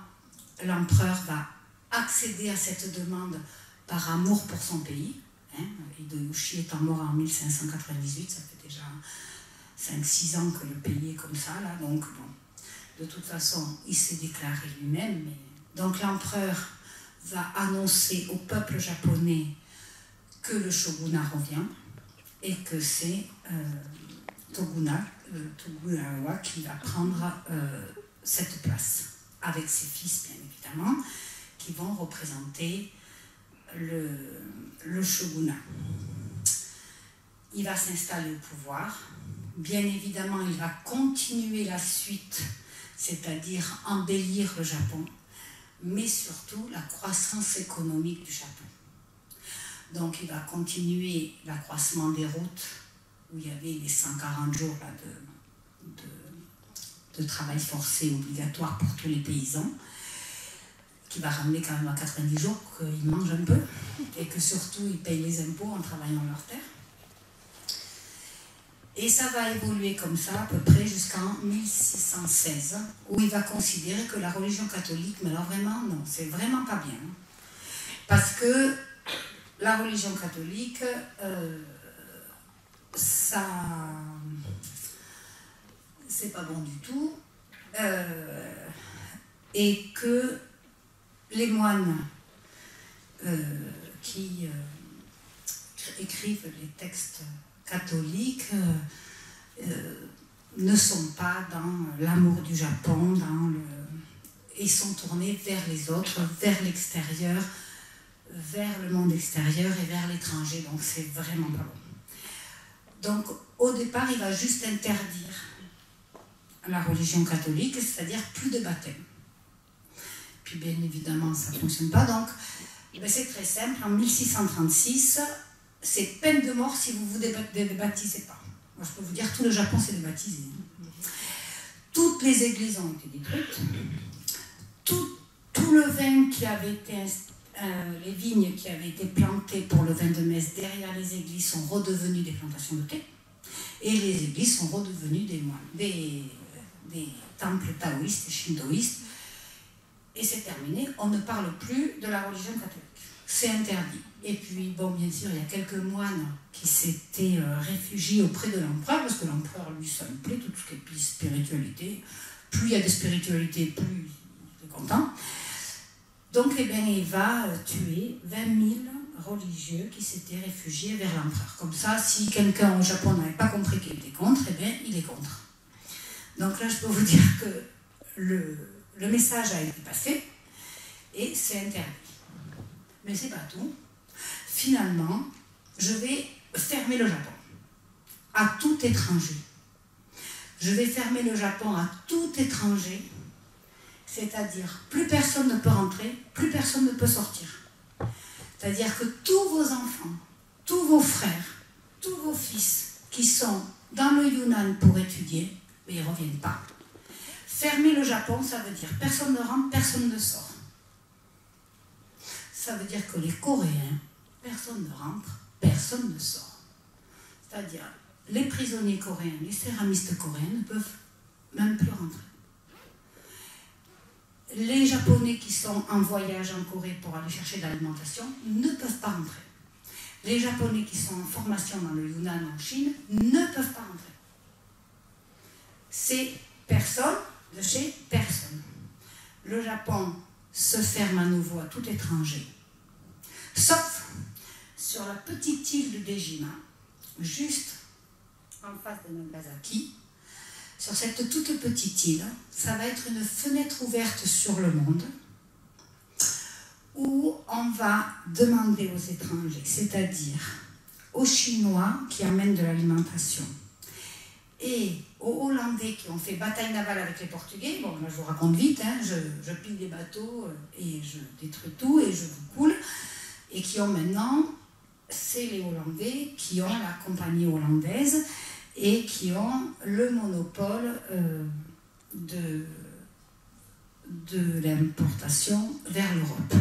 l'empereur va accéder à cette demande par amour pour son pays. Hideyoshi étant mort en 1598, ça fait déjà 5-6 ans que le pays est comme ça, là, donc bon, de toute façon, il s'est déclaré lui-même. Donc l'empereur va annoncer au peuple japonais que le shogunat revient et que c'est Tokugawa qui va prendre cette place, avec ses fils bien évidemment, qui vont représenter le shogunat. Il va s'installer au pouvoir. Bien évidemment, il va continuer la suite, c'est-à-dire embellir le Japon, mais surtout la croissance économique du Japon. Donc il va continuer l'accroissement des routes, où il y avait les 140 jours là, de travail forcé obligatoire pour tous les paysans, qui va ramener quand même à 90 jours qu'ils mangent un peu, et que surtout ils payent les impôts en travaillant leur terre. Et ça va évoluer comme ça à peu près jusqu'en 1616, où il va considérer que la religion catholique, mais alors vraiment non, c'est vraiment pas bien. Parce que la religion catholique, ça, c'est pas bon du tout, et que les moines qui écrivent les textes catholiques ne sont pas dans l'amour du Japon, ils sont tournés vers les autres, vers l'extérieur, vers le monde extérieur et vers l'étranger, donc c'est vraiment pas bon. Donc au départ, il va juste interdire la religion catholique, c'est-à-dire plus de baptême. Puis bien évidemment, ça ne fonctionne pas, donc c'est très simple, en 1636, c'est peine de mort si vous ne vous débaptisez pas. Moi, je peux vous dire, tout le Japon s'est débaptisé. Toutes les églises ont été détruites. Tout le vin qui avait été, les vignes qui avaient été plantées pour le vin de messe derrière les églises sont redevenues des plantations de thé. Et les églises sont redevenues des temples taoïstes et shintoïstes. Et c'est terminé, on ne parle plus de la religion catholique. C'est interdit. Et puis, bon, bien sûr, il y a quelques moines qui s'étaient réfugiés auprès de l'empereur, parce que l'empereur, lui, ça lui plaît, tout ce qui est spiritualité. Plus il y a de spiritualité, plus il est content. Donc, eh bien, il va tuer 20 000 religieux qui s'étaient réfugiés vers l'empereur. Comme ça, si quelqu'un au Japon n'avait pas compris qu'il était contre, eh bien, il est contre. Donc là, je peux vous dire que le message a été passé et c'est interdit. Mais c'est pas tout. Finalement, je vais fermer le Japon à tout étranger. Je vais fermer le Japon à tout étranger, c'est-à-dire plus personne ne peut rentrer, plus personne ne peut sortir. C'est-à-dire que tous vos enfants, tous vos frères, tous vos fils qui sont dans le Yunnan pour étudier, mais ils ne reviennent pas. Fermer le Japon, ça veut dire personne ne rentre, personne ne sort. Ça veut dire que les Coréens, personne ne rentre, personne ne sort. C'est-à-dire, les prisonniers coréens, les céramistes coréens ne peuvent même plus rentrer. Les Japonais qui sont en voyage en Corée pour aller chercher de l'alimentation ne peuvent pas rentrer. Les Japonais qui sont en formation dans le Yunnan en Chine ne peuvent pas rentrer. C'est personne de chez personne. Le Japon se ferme à nouveau à tout étranger, sauf sur la petite île de Dejima, juste en face de Nagasaki. Sur cette toute petite île, ça va être une fenêtre ouverte sur le monde où on va demander aux étrangers, c'est-à-dire aux Chinois qui amènent de l'alimentation et aux Hollandais qui ont fait bataille navale avec les Portugais, bon là je vous raconte vite, hein, je pille des bateaux et je détruis tout et je vous coule, et qui ont maintenant, c'est les Hollandais qui ont la compagnie hollandaise et qui ont le monopole de l'importation vers l'Europe.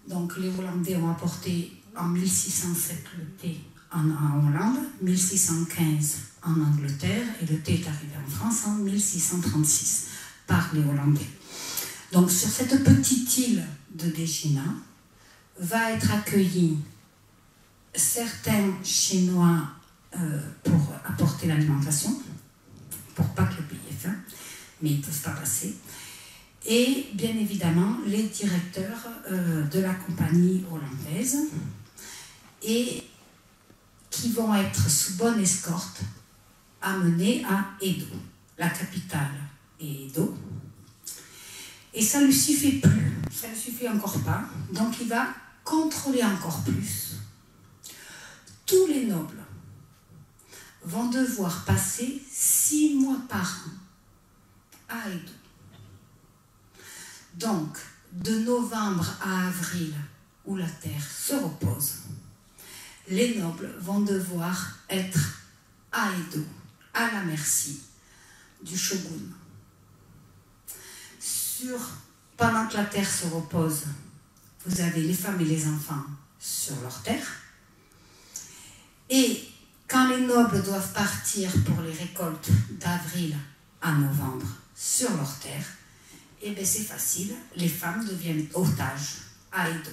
Donc les Hollandais ont apporté en 1607 le thé en Hollande, 1615 en Angleterre, et le thé est arrivé en France en 1636 par les Hollandais. Donc sur cette petite île de Dejima va être accueillis certains Chinois pour apporter l'alimentation, pour pas que le pays ait faim, mais ils ne peuvent pas passer. Et bien évidemment, les directeurs de la compagnie hollandaise, et qui vont être sous bonne escorte amenés à Edo. La capitale est Edo. Et ça ne lui suffit plus, ça ne lui suffit encore pas, donc il va contrôler encore plus. Tous les nobles vont devoir passer 6 mois par an à Edo. Donc, de novembre à avril, où la terre se repose, les nobles vont devoir être à Edo, à la merci du shogun. Pendant que la terre se repose, vous avez les femmes et les enfants sur leur terre. Et quand les nobles doivent partir pour les récoltes d'avril à novembre sur leur terre, eh bien c'est facile, les femmes deviennent otages à Edo,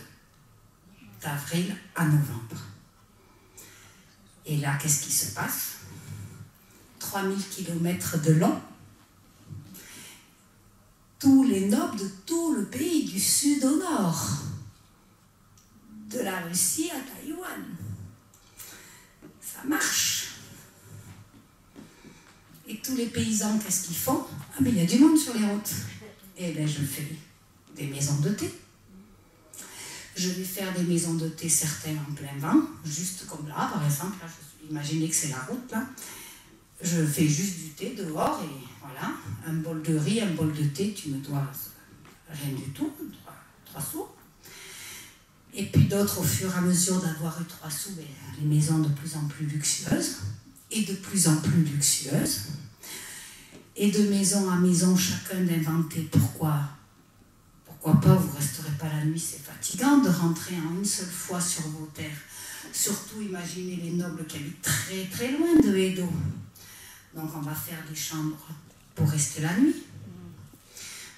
d'avril à novembre. Et là, qu'est-ce qui se passe? 3000 km de long. Tous les nobles de tout le pays, du sud au nord, de la Russie à Taïwan. Ça marche. Et tous les paysans, qu'est-ce qu'ils font? Ah mais il y a du monde sur les routes. Eh bien je fais des maisons de thé. Je vais faire des maisons de thé, certains en plein vent, juste comme là par exemple, là, imaginez que c'est la route là. Je fais juste du thé dehors et voilà, un bol de riz, un bol de thé, tu me dois rien du tout, 3 sous. Et puis d'autres, au fur et à mesure d'avoir eu 3 sous, les maisons de plus en plus luxueuses, et de plus en plus luxueuses, et de maison à maison, chacun d'inventer pourquoi pas, vous ne resterez pas la nuit, c'est fatigant de rentrer en une seule fois sur vos terres. Surtout, imaginez les nobles qui habitent très très loin de Edo. Donc on va faire des chambres pour rester la nuit.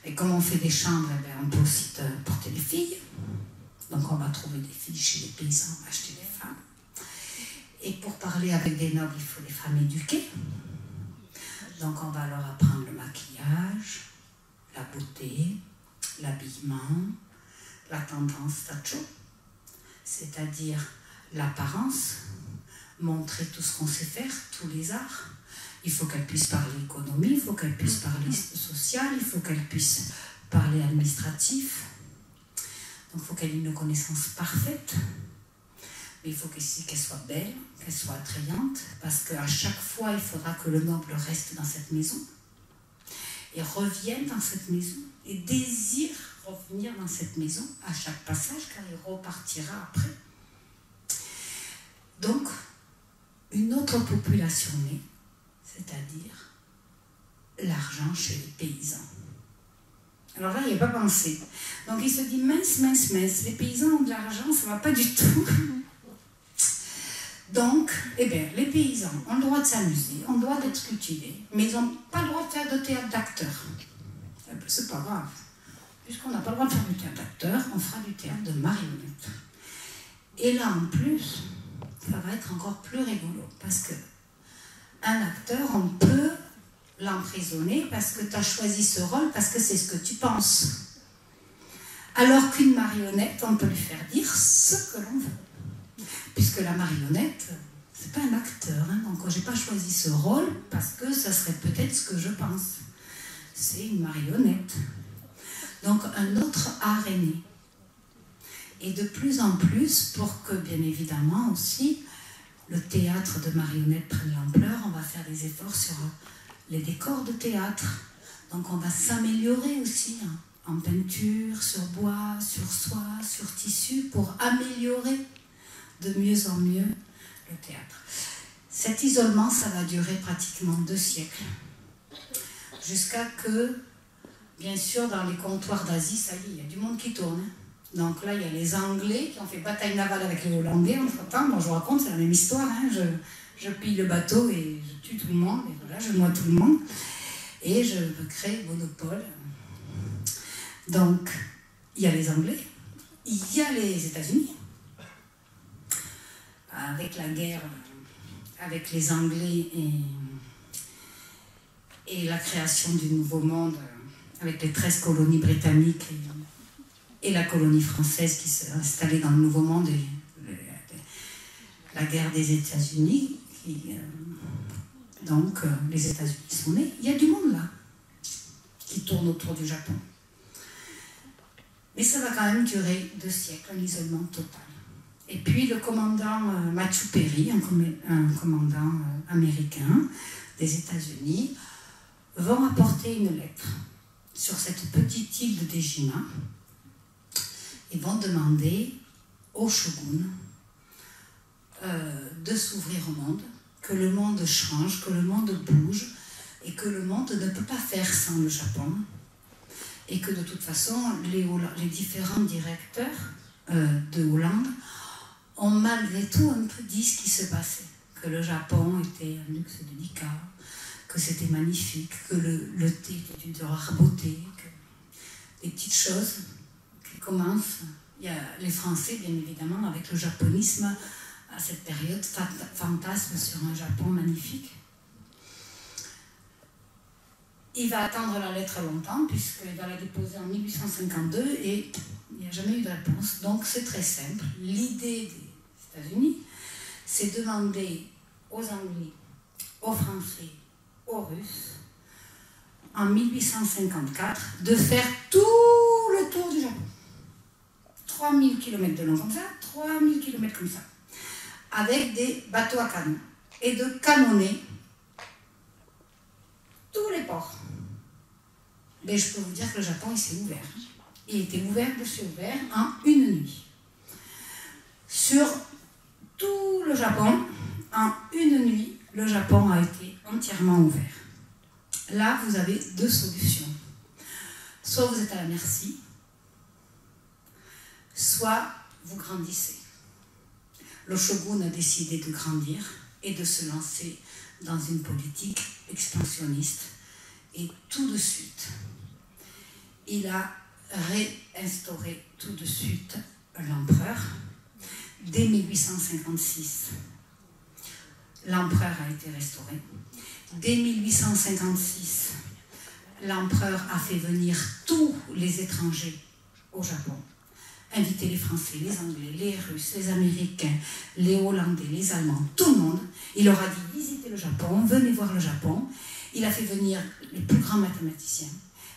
Et comme on fait des chambres, eh bien, on peut aussi porter des filles. Donc on va trouver des filles chez les paysans, on va acheter des femmes. Et pour parler avec des nobles, il faut des femmes éduquées. Donc on va leur apprendre le maquillage, la beauté, l'habillement, la tendance tacho, c'est-à-dire l'apparence, montrer tout ce qu'on sait faire, tous les arts. Il faut qu'elle puisse parler économie, il faut qu'elle puisse parler social, il faut qu'elle puisse parler administratif. Donc il faut qu'elle ait une connaissance parfaite. Mais il faut qu'elle soit belle, qu'elle soit attrayante, parce qu'à chaque fois, il faudra que le noble reste dans cette maison et revienne dans cette maison et désire revenir dans cette maison à chaque passage, car il repartira après. Donc, une autre population née, c'est-à-dire l'argent chez les paysans. Alors là, il n'y a pas pensé. Donc il se dit, mince, les paysans ont de l'argent, ça ne va pas du tout. Donc, eh bien, les paysans ont le droit de s'amuser, ont le droit d'être cultivés, mais ils n'ont pas le droit de faire de théâtre d'acteur. Eh bien, c'est pas grave. Puisqu'on n'a pas le droit de faire du théâtre d'acteur, on fera du théâtre de marionnette. Et là, en plus, ça va être encore plus rigolo, parce que un acteur, on peut l'emprisonner parce que tu as choisi ce rôle, parce que c'est ce que tu penses. Alors qu'une marionnette, on peut lui faire dire ce que l'on veut. Puisque la marionnette, c'est pas un acteur, hein, donc j'ai pas choisi ce rôle parce que ça serait peut-être ce que je pense. C'est une marionnette. Donc un autre art est né. Et de plus en plus, pour que bien évidemment aussi le théâtre de marionnettes prenne l'ampleur, on va faire des efforts sur les décors de théâtre. Donc on va s'améliorer aussi hein, en peinture, sur bois, sur soie, sur tissu, pour améliorer de mieux en mieux le théâtre. Cet isolement, ça va durer pratiquement 2 siècles. Jusqu'à que, bien sûr, dans les comptoirs d'Asie, ça y est, il y a du monde qui tourne. Donc là, il y a les Anglais qui ont fait bataille navale avec les Hollandais entre-temps. Bon, je vous raconte, c'est la même histoire. Hein. Je pille le bateau et je tue tout le monde. Et voilà, je noie tout le monde. Et je crée le monopole. Donc, il y a les Anglais, il y a les États-Unis. Avec la guerre avec les Anglais et la création du Nouveau Monde, avec les 13 colonies britanniques et la colonie française qui s'est installée dans le Nouveau Monde, et la guerre des États-Unis, donc les États-Unis sont nés. Il y a du monde là qui tourne autour du Japon. Mais ça va quand même durer 2 siècles, un isolement total. Et puis le commandant Matthew Perry, un commandant américain des États-Unis, vont apporter une lettre sur cette petite île de Dejima et vont demander au shogun de s'ouvrir au monde, que le monde change, que le monde bouge et que le monde ne peut pas faire sans le Japon et que de toute façon les différents directeurs de Hollande ont malgré tout un peu dit ce qui se passait, que le Japon était un luxe délicat, que c'était magnifique, que le thé était d'une rare beauté, que des petites choses qui commencent. Il y a les Français, bien évidemment, avec le japonisme, à cette période, fantasme sur un Japon magnifique. Il va attendre la lettre longtemps, puisqu'il va la déposer en 1852, et il n'y a jamais eu de réponse. Donc c'est très simple. L'idée des États-Unis, c'est demander aux Anglais, aux Français, aux Russes, en 1854, de faire tout le tour du Japon. 3000 km de long comme ça, 3000 km comme ça, avec des bateaux à canon, et de canonner tous les ports. Mais je peux vous dire que le Japon, il s'est ouvert. Il était ouvert, ouvert en une nuit. Sur tout le Japon, en une nuit, le Japon a été entièrement ouvert. Là, vous avez 2 solutions. Soit vous êtes à la merci, soit vous grandissez. Le shogun a décidé de grandir et de se lancer dans une politique expansionniste. Et tout de suite, il a réinstauré tout de suite l'empereur. Dès 1856, l'empereur a été restauré. Dès 1856, l'empereur a fait venir tous les étrangers au Japon. Inviter les Français, les Anglais, les Russes, les Américains, les Hollandais, les Allemands, tout le monde. Il leur a dit, visitez le Japon, venez voir le Japon. Il a fait venir les plus grands mathématiciens,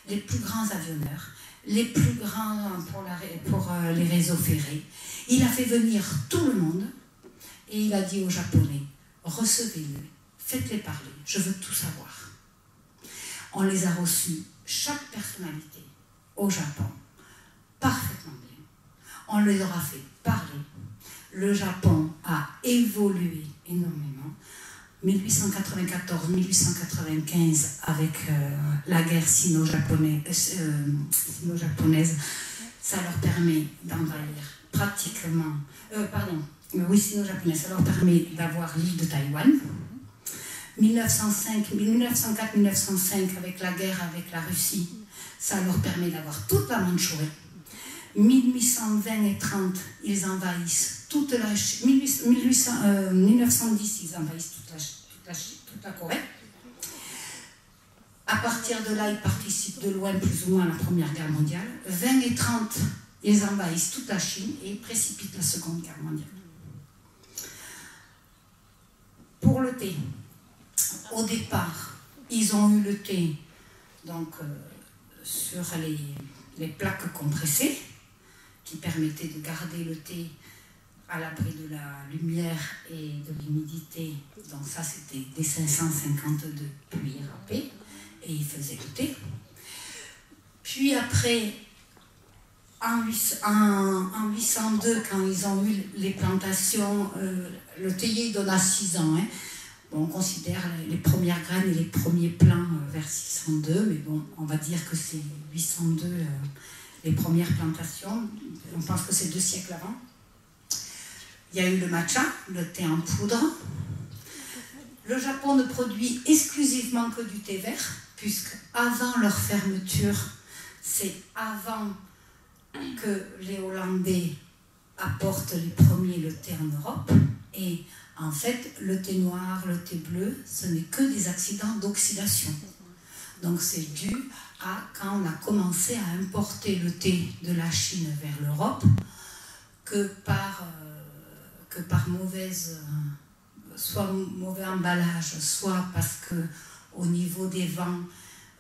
les plus grands avionneurs, les plus grands pour les réseaux ferrés. Il a fait venir tout le monde et il a dit aux Japonais, recevez-le, faites-les parler, je veux tout savoir. On les a reçus, chaque personnalité, au Japon, parfaitement bien. On les aura fait parler. Le Japon a évolué énormément. 1894-1895, avec la guerre sino-japonaise, ça leur permet d'envahir pratiquement... sino-japonaise, ça leur permet d'avoir l'île de Taïwan. 1904-1905, avec la guerre avec la Russie, ça leur permet d'avoir toute la Mandchourie. 1820 et 30, ils envahissent toute la Chine. 1910, ils envahissent toute la Corée. À partir de là, ils participent de loin plus ou moins à la Première Guerre mondiale. 20 et 30, ils envahissent toute la Chine et précipitent la Seconde Guerre mondiale. Pour le thé, au départ, ils ont eu le thé donc, sur les plaques compressées qui permettaient de garder le thé à l'abri de la lumière et de l'humidité. Donc ça, c'était des 552 pluies râpées et ils faisaient le thé. Puis après, en 802, quand ils ont eu les plantations, le théier donne à 6 ans. Hein. Bon, on considère les premières graines et les premiers plants vers 602, mais bon, on va dire que c'est 802 les premières plantations. On pense que c'est 2 siècles avant. Il y a eu le matcha, le thé en poudre. Le Japon ne produit exclusivement que du thé vert, puisque avant leur fermeture, c'est avant que les Hollandais apportent les premiers le thé en Europe. Et en fait, le thé noir, le thé bleu, ce n'est que des accidents d'oxydation. Donc c'est dû à quand on a commencé à importer le thé de la Chine vers l'Europe, que par soit mauvais emballage, soit parce que au niveau des vents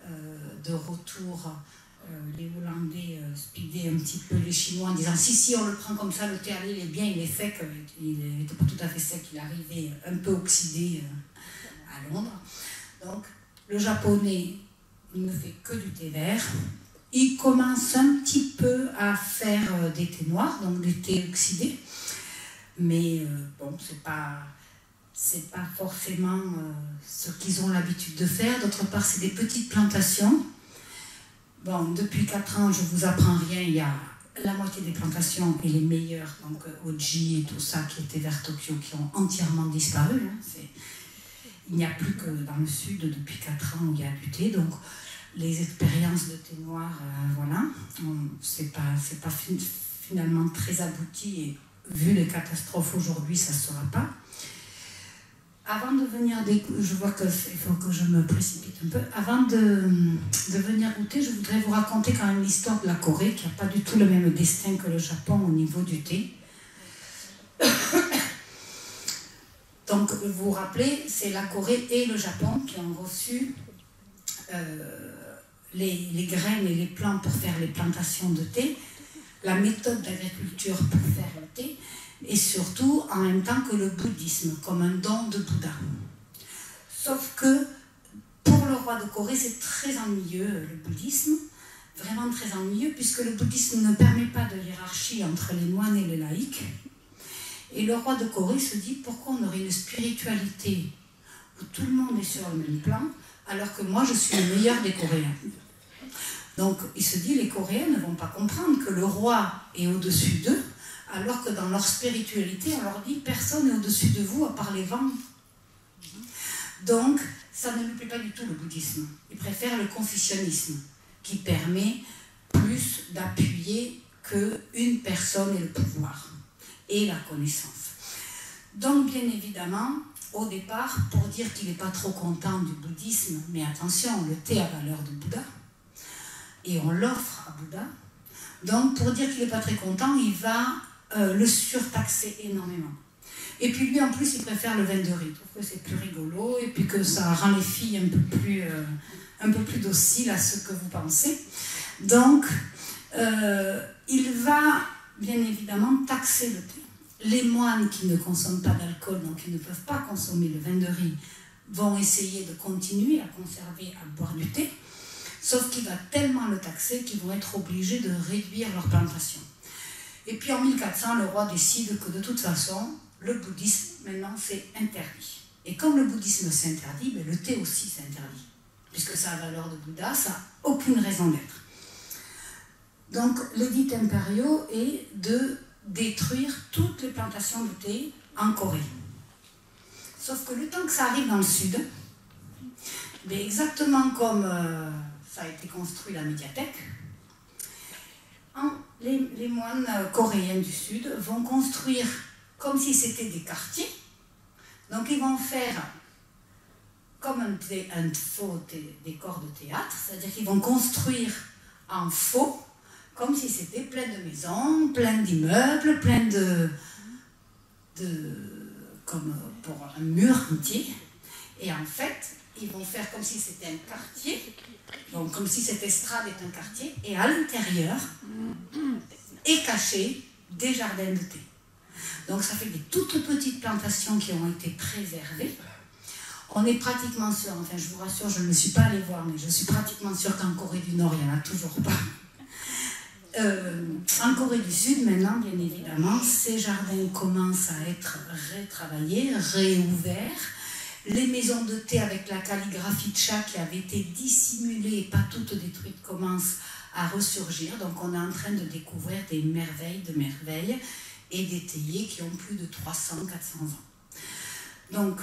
de retour, les Hollandais speedaient un petit peu les Chinois en disant si on le prend comme ça, le thé il est bien, il est sec, il n'était pas tout à fait sec, il arrivait un peu oxydé à Londres. Donc le japonais ne fait que du thé vert. Il commence un petit peu à faire des thés noirs, donc des thés oxydés. Mais bon, c'est pas forcément ce qu'ils ont l'habitude de faire. D'autre part, c'est des petites plantations. Bon, depuis 4 ans, je ne vous apprends rien, il y a la moitié des plantations et les meilleures, donc Oji et tout ça, qui étaient vers Tokyo, qui ont entièrement disparu. Hein. Il n'y a plus que dans le sud, depuis 4 ans, où il y a du thé. Donc, les expériences de thé noir, voilà, c'est pas finalement très abouti et vu les catastrophes aujourd'hui, ça ne sera pas. Avant de venir je vois qu'il faut que je me précipite un peu. Avant de venir goûter, je voudrais vous raconter quand même l'histoire de la Corée, qui n'a pas du tout le même destin que le Japon au niveau du thé. Donc, vous vous rappelez, c'est la Corée et le Japon qui ont reçu les graines et les plants pour faire les plantations de thé, la méthode d'agriculture pour faire le thé, et surtout en même temps que le bouddhisme, comme un don de Bouddha. Sauf que pour le roi de Corée, c'est très ennuyeux, le bouddhisme, vraiment très ennuyeux, puisque le bouddhisme ne permet pas de hiérarchie entre les moines et les laïcs. Et le roi de Corée se dit, pourquoi on aurait une spiritualité où tout le monde est sur le même plan, alors que moi je suis le meilleur des Coréens. Donc il se dit, les Coréens ne vont pas comprendre que le roi est au-dessus d'eux, alors que dans leur spiritualité, on leur dit « personne n'est au-dessus de vous à part les vents ». Donc, ça ne lui plaît pas du tout le bouddhisme. Il préfère le confucianisme, qui permet plus d'appuyer qu'une personne ait le pouvoir et la connaissance. Donc, bien évidemment, au départ, pour dire qu'il n'est pas trop content du bouddhisme, mais attention, le thé a valeur de Bouddha, et on l'offre à Bouddha. Donc, pour dire qu'il n'est pas très content, il va le surtaxer énormément. Et puis lui, en plus, il préfère le vin de riz. Il trouve que c'est plus rigolo et puis que ça rend les filles un peu plus dociles à ce que vous pensez. Donc, il va bien évidemment taxer le thé. Les moines qui ne consomment pas d'alcool, donc qui ne peuvent pas consommer le vin de riz, vont essayer de continuer à conserver, à boire du thé. Sauf qu'il va tellement le taxer qu'ils vont être obligés de réduire leur plantation. Et puis en 1400, le roi décide que de toute façon, le bouddhisme, maintenant, c'est interdit. Et comme le bouddhisme s'interdit, le thé aussi s'interdit. Puisque ça a la valeur de Bouddha, ça n'a aucune raison d'être. Donc l'édit impériaux est de détruire toutes les plantations de thé en Corée. Sauf que le temps que ça arrive dans le sud, exactement comme ça a été construit la médiathèque, les moines coréens du sud vont construire comme si c'était des quartiers. Donc ils vont faire comme un faux décor de théâtre, c'est-à-dire qu'ils vont construire en faux, comme si c'était plein de maisons, plein d'immeubles, plein comme pour un mur entier. Et en fait, ils vont faire comme si c'était un quartier, donc comme si cette estrade est un quartier, et à l'intérieur est caché des jardins de thé. Donc ça fait des toutes petites plantations qui ont été préservées. On est pratiquement sûr, enfin je vous rassure, je ne me suis pas allée voir, mais je suis pratiquement sûre qu'en Corée du Nord, il n'y en a toujours pas. En Corée du Sud, maintenant, bien évidemment, ces jardins commencent à être retravaillés, réouverts. Les maisons de thé avec la calligraphie Cha qui avait été dissimulée et pas toutes détruites commencent à ressurgir. Donc on est en train de découvrir des merveilles de merveilles et des théiers qui ont plus de 300-400 ans. Donc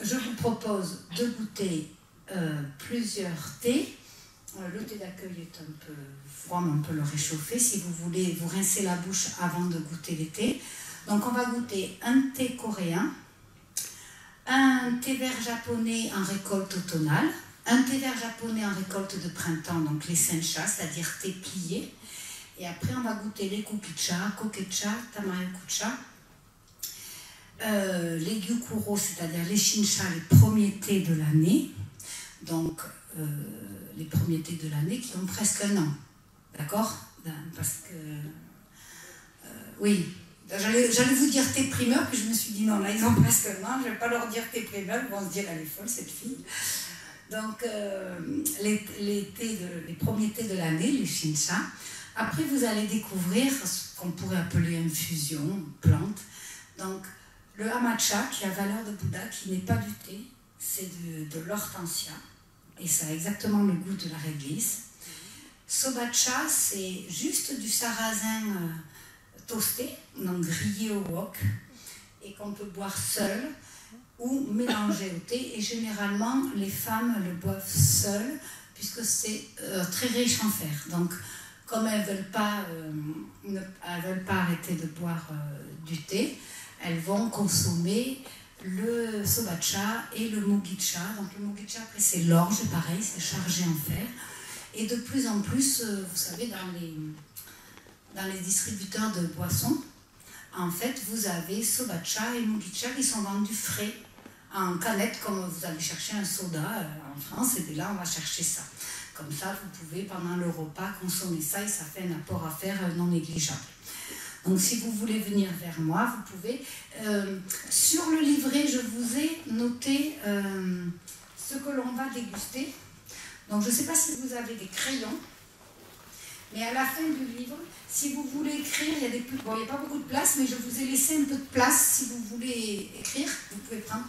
je vous propose de goûter plusieurs thés. Le thé d'accueil est un peu froid, mais on peut le réchauffer. Si vous voulez vous rincer la bouche avant de goûter les thés. Donc on va goûter un thé coréen, un thé vert japonais en récolte automnale, un thé vert japonais en récolte de printemps, donc les sencha, c'est-à-dire thé plié. Et après, on va goûter les kukicha, kokecha, tamayokucha, les gyukuro, c'est-à-dire les shincha, les premiers thés de l'année. Donc, les premiers thés de l'année qui ont presque un an. D'accord? Parce que... oui. J'allais vous dire thé primeur, puis je me suis dit non, là ils ont presque un an, je ne vais pas leur dire thé primeur, ils vont se dire elle est folle cette fille. Donc les premiers thés de l'année, les shincha. Après vous allez découvrir ce qu'on pourrait appeler infusion, plante. Donc le hamacha qui a valeur de Bouddha, qui n'est pas du thé, c'est de l'hortensia, et ça a exactement le goût de la réglisse. Sobacha, c'est juste du sarrasin toasté, donc grillé au wok, et qu'on peut boire seul ou mélanger au thé. Et généralement, les femmes le boivent seul, puisque c'est très riche en fer. Donc, comme elles ne veulent pas arrêter de boire du thé, elles vont consommer le sobacha et le mugicha. Donc, le mugicha, après, c'est l'orge, pareil, c'est chargé en fer. Et de plus en plus, vous savez, dans les distributeurs de boissons, en fait, vous avez sobacha et mugicha qui sont vendus frais, en canette, comme vous allez chercher un soda en France, et là, on va chercher ça. Comme ça, vous pouvez, pendant le repas, consommer ça, et ça fait un apport à faire non négligeable. Donc, si vous voulez venir vers moi, vous pouvez. Sur le livret, je vous ai noté ce que l'on va déguster. Donc, je ne sais pas si vous avez des crayons, mais à la fin du livre, si vous voulez écrire, il y a des... Bon, il n'y a pas beaucoup de place, mais je vous ai laissé un peu de place. Si vous voulez écrire, vous pouvez prendre.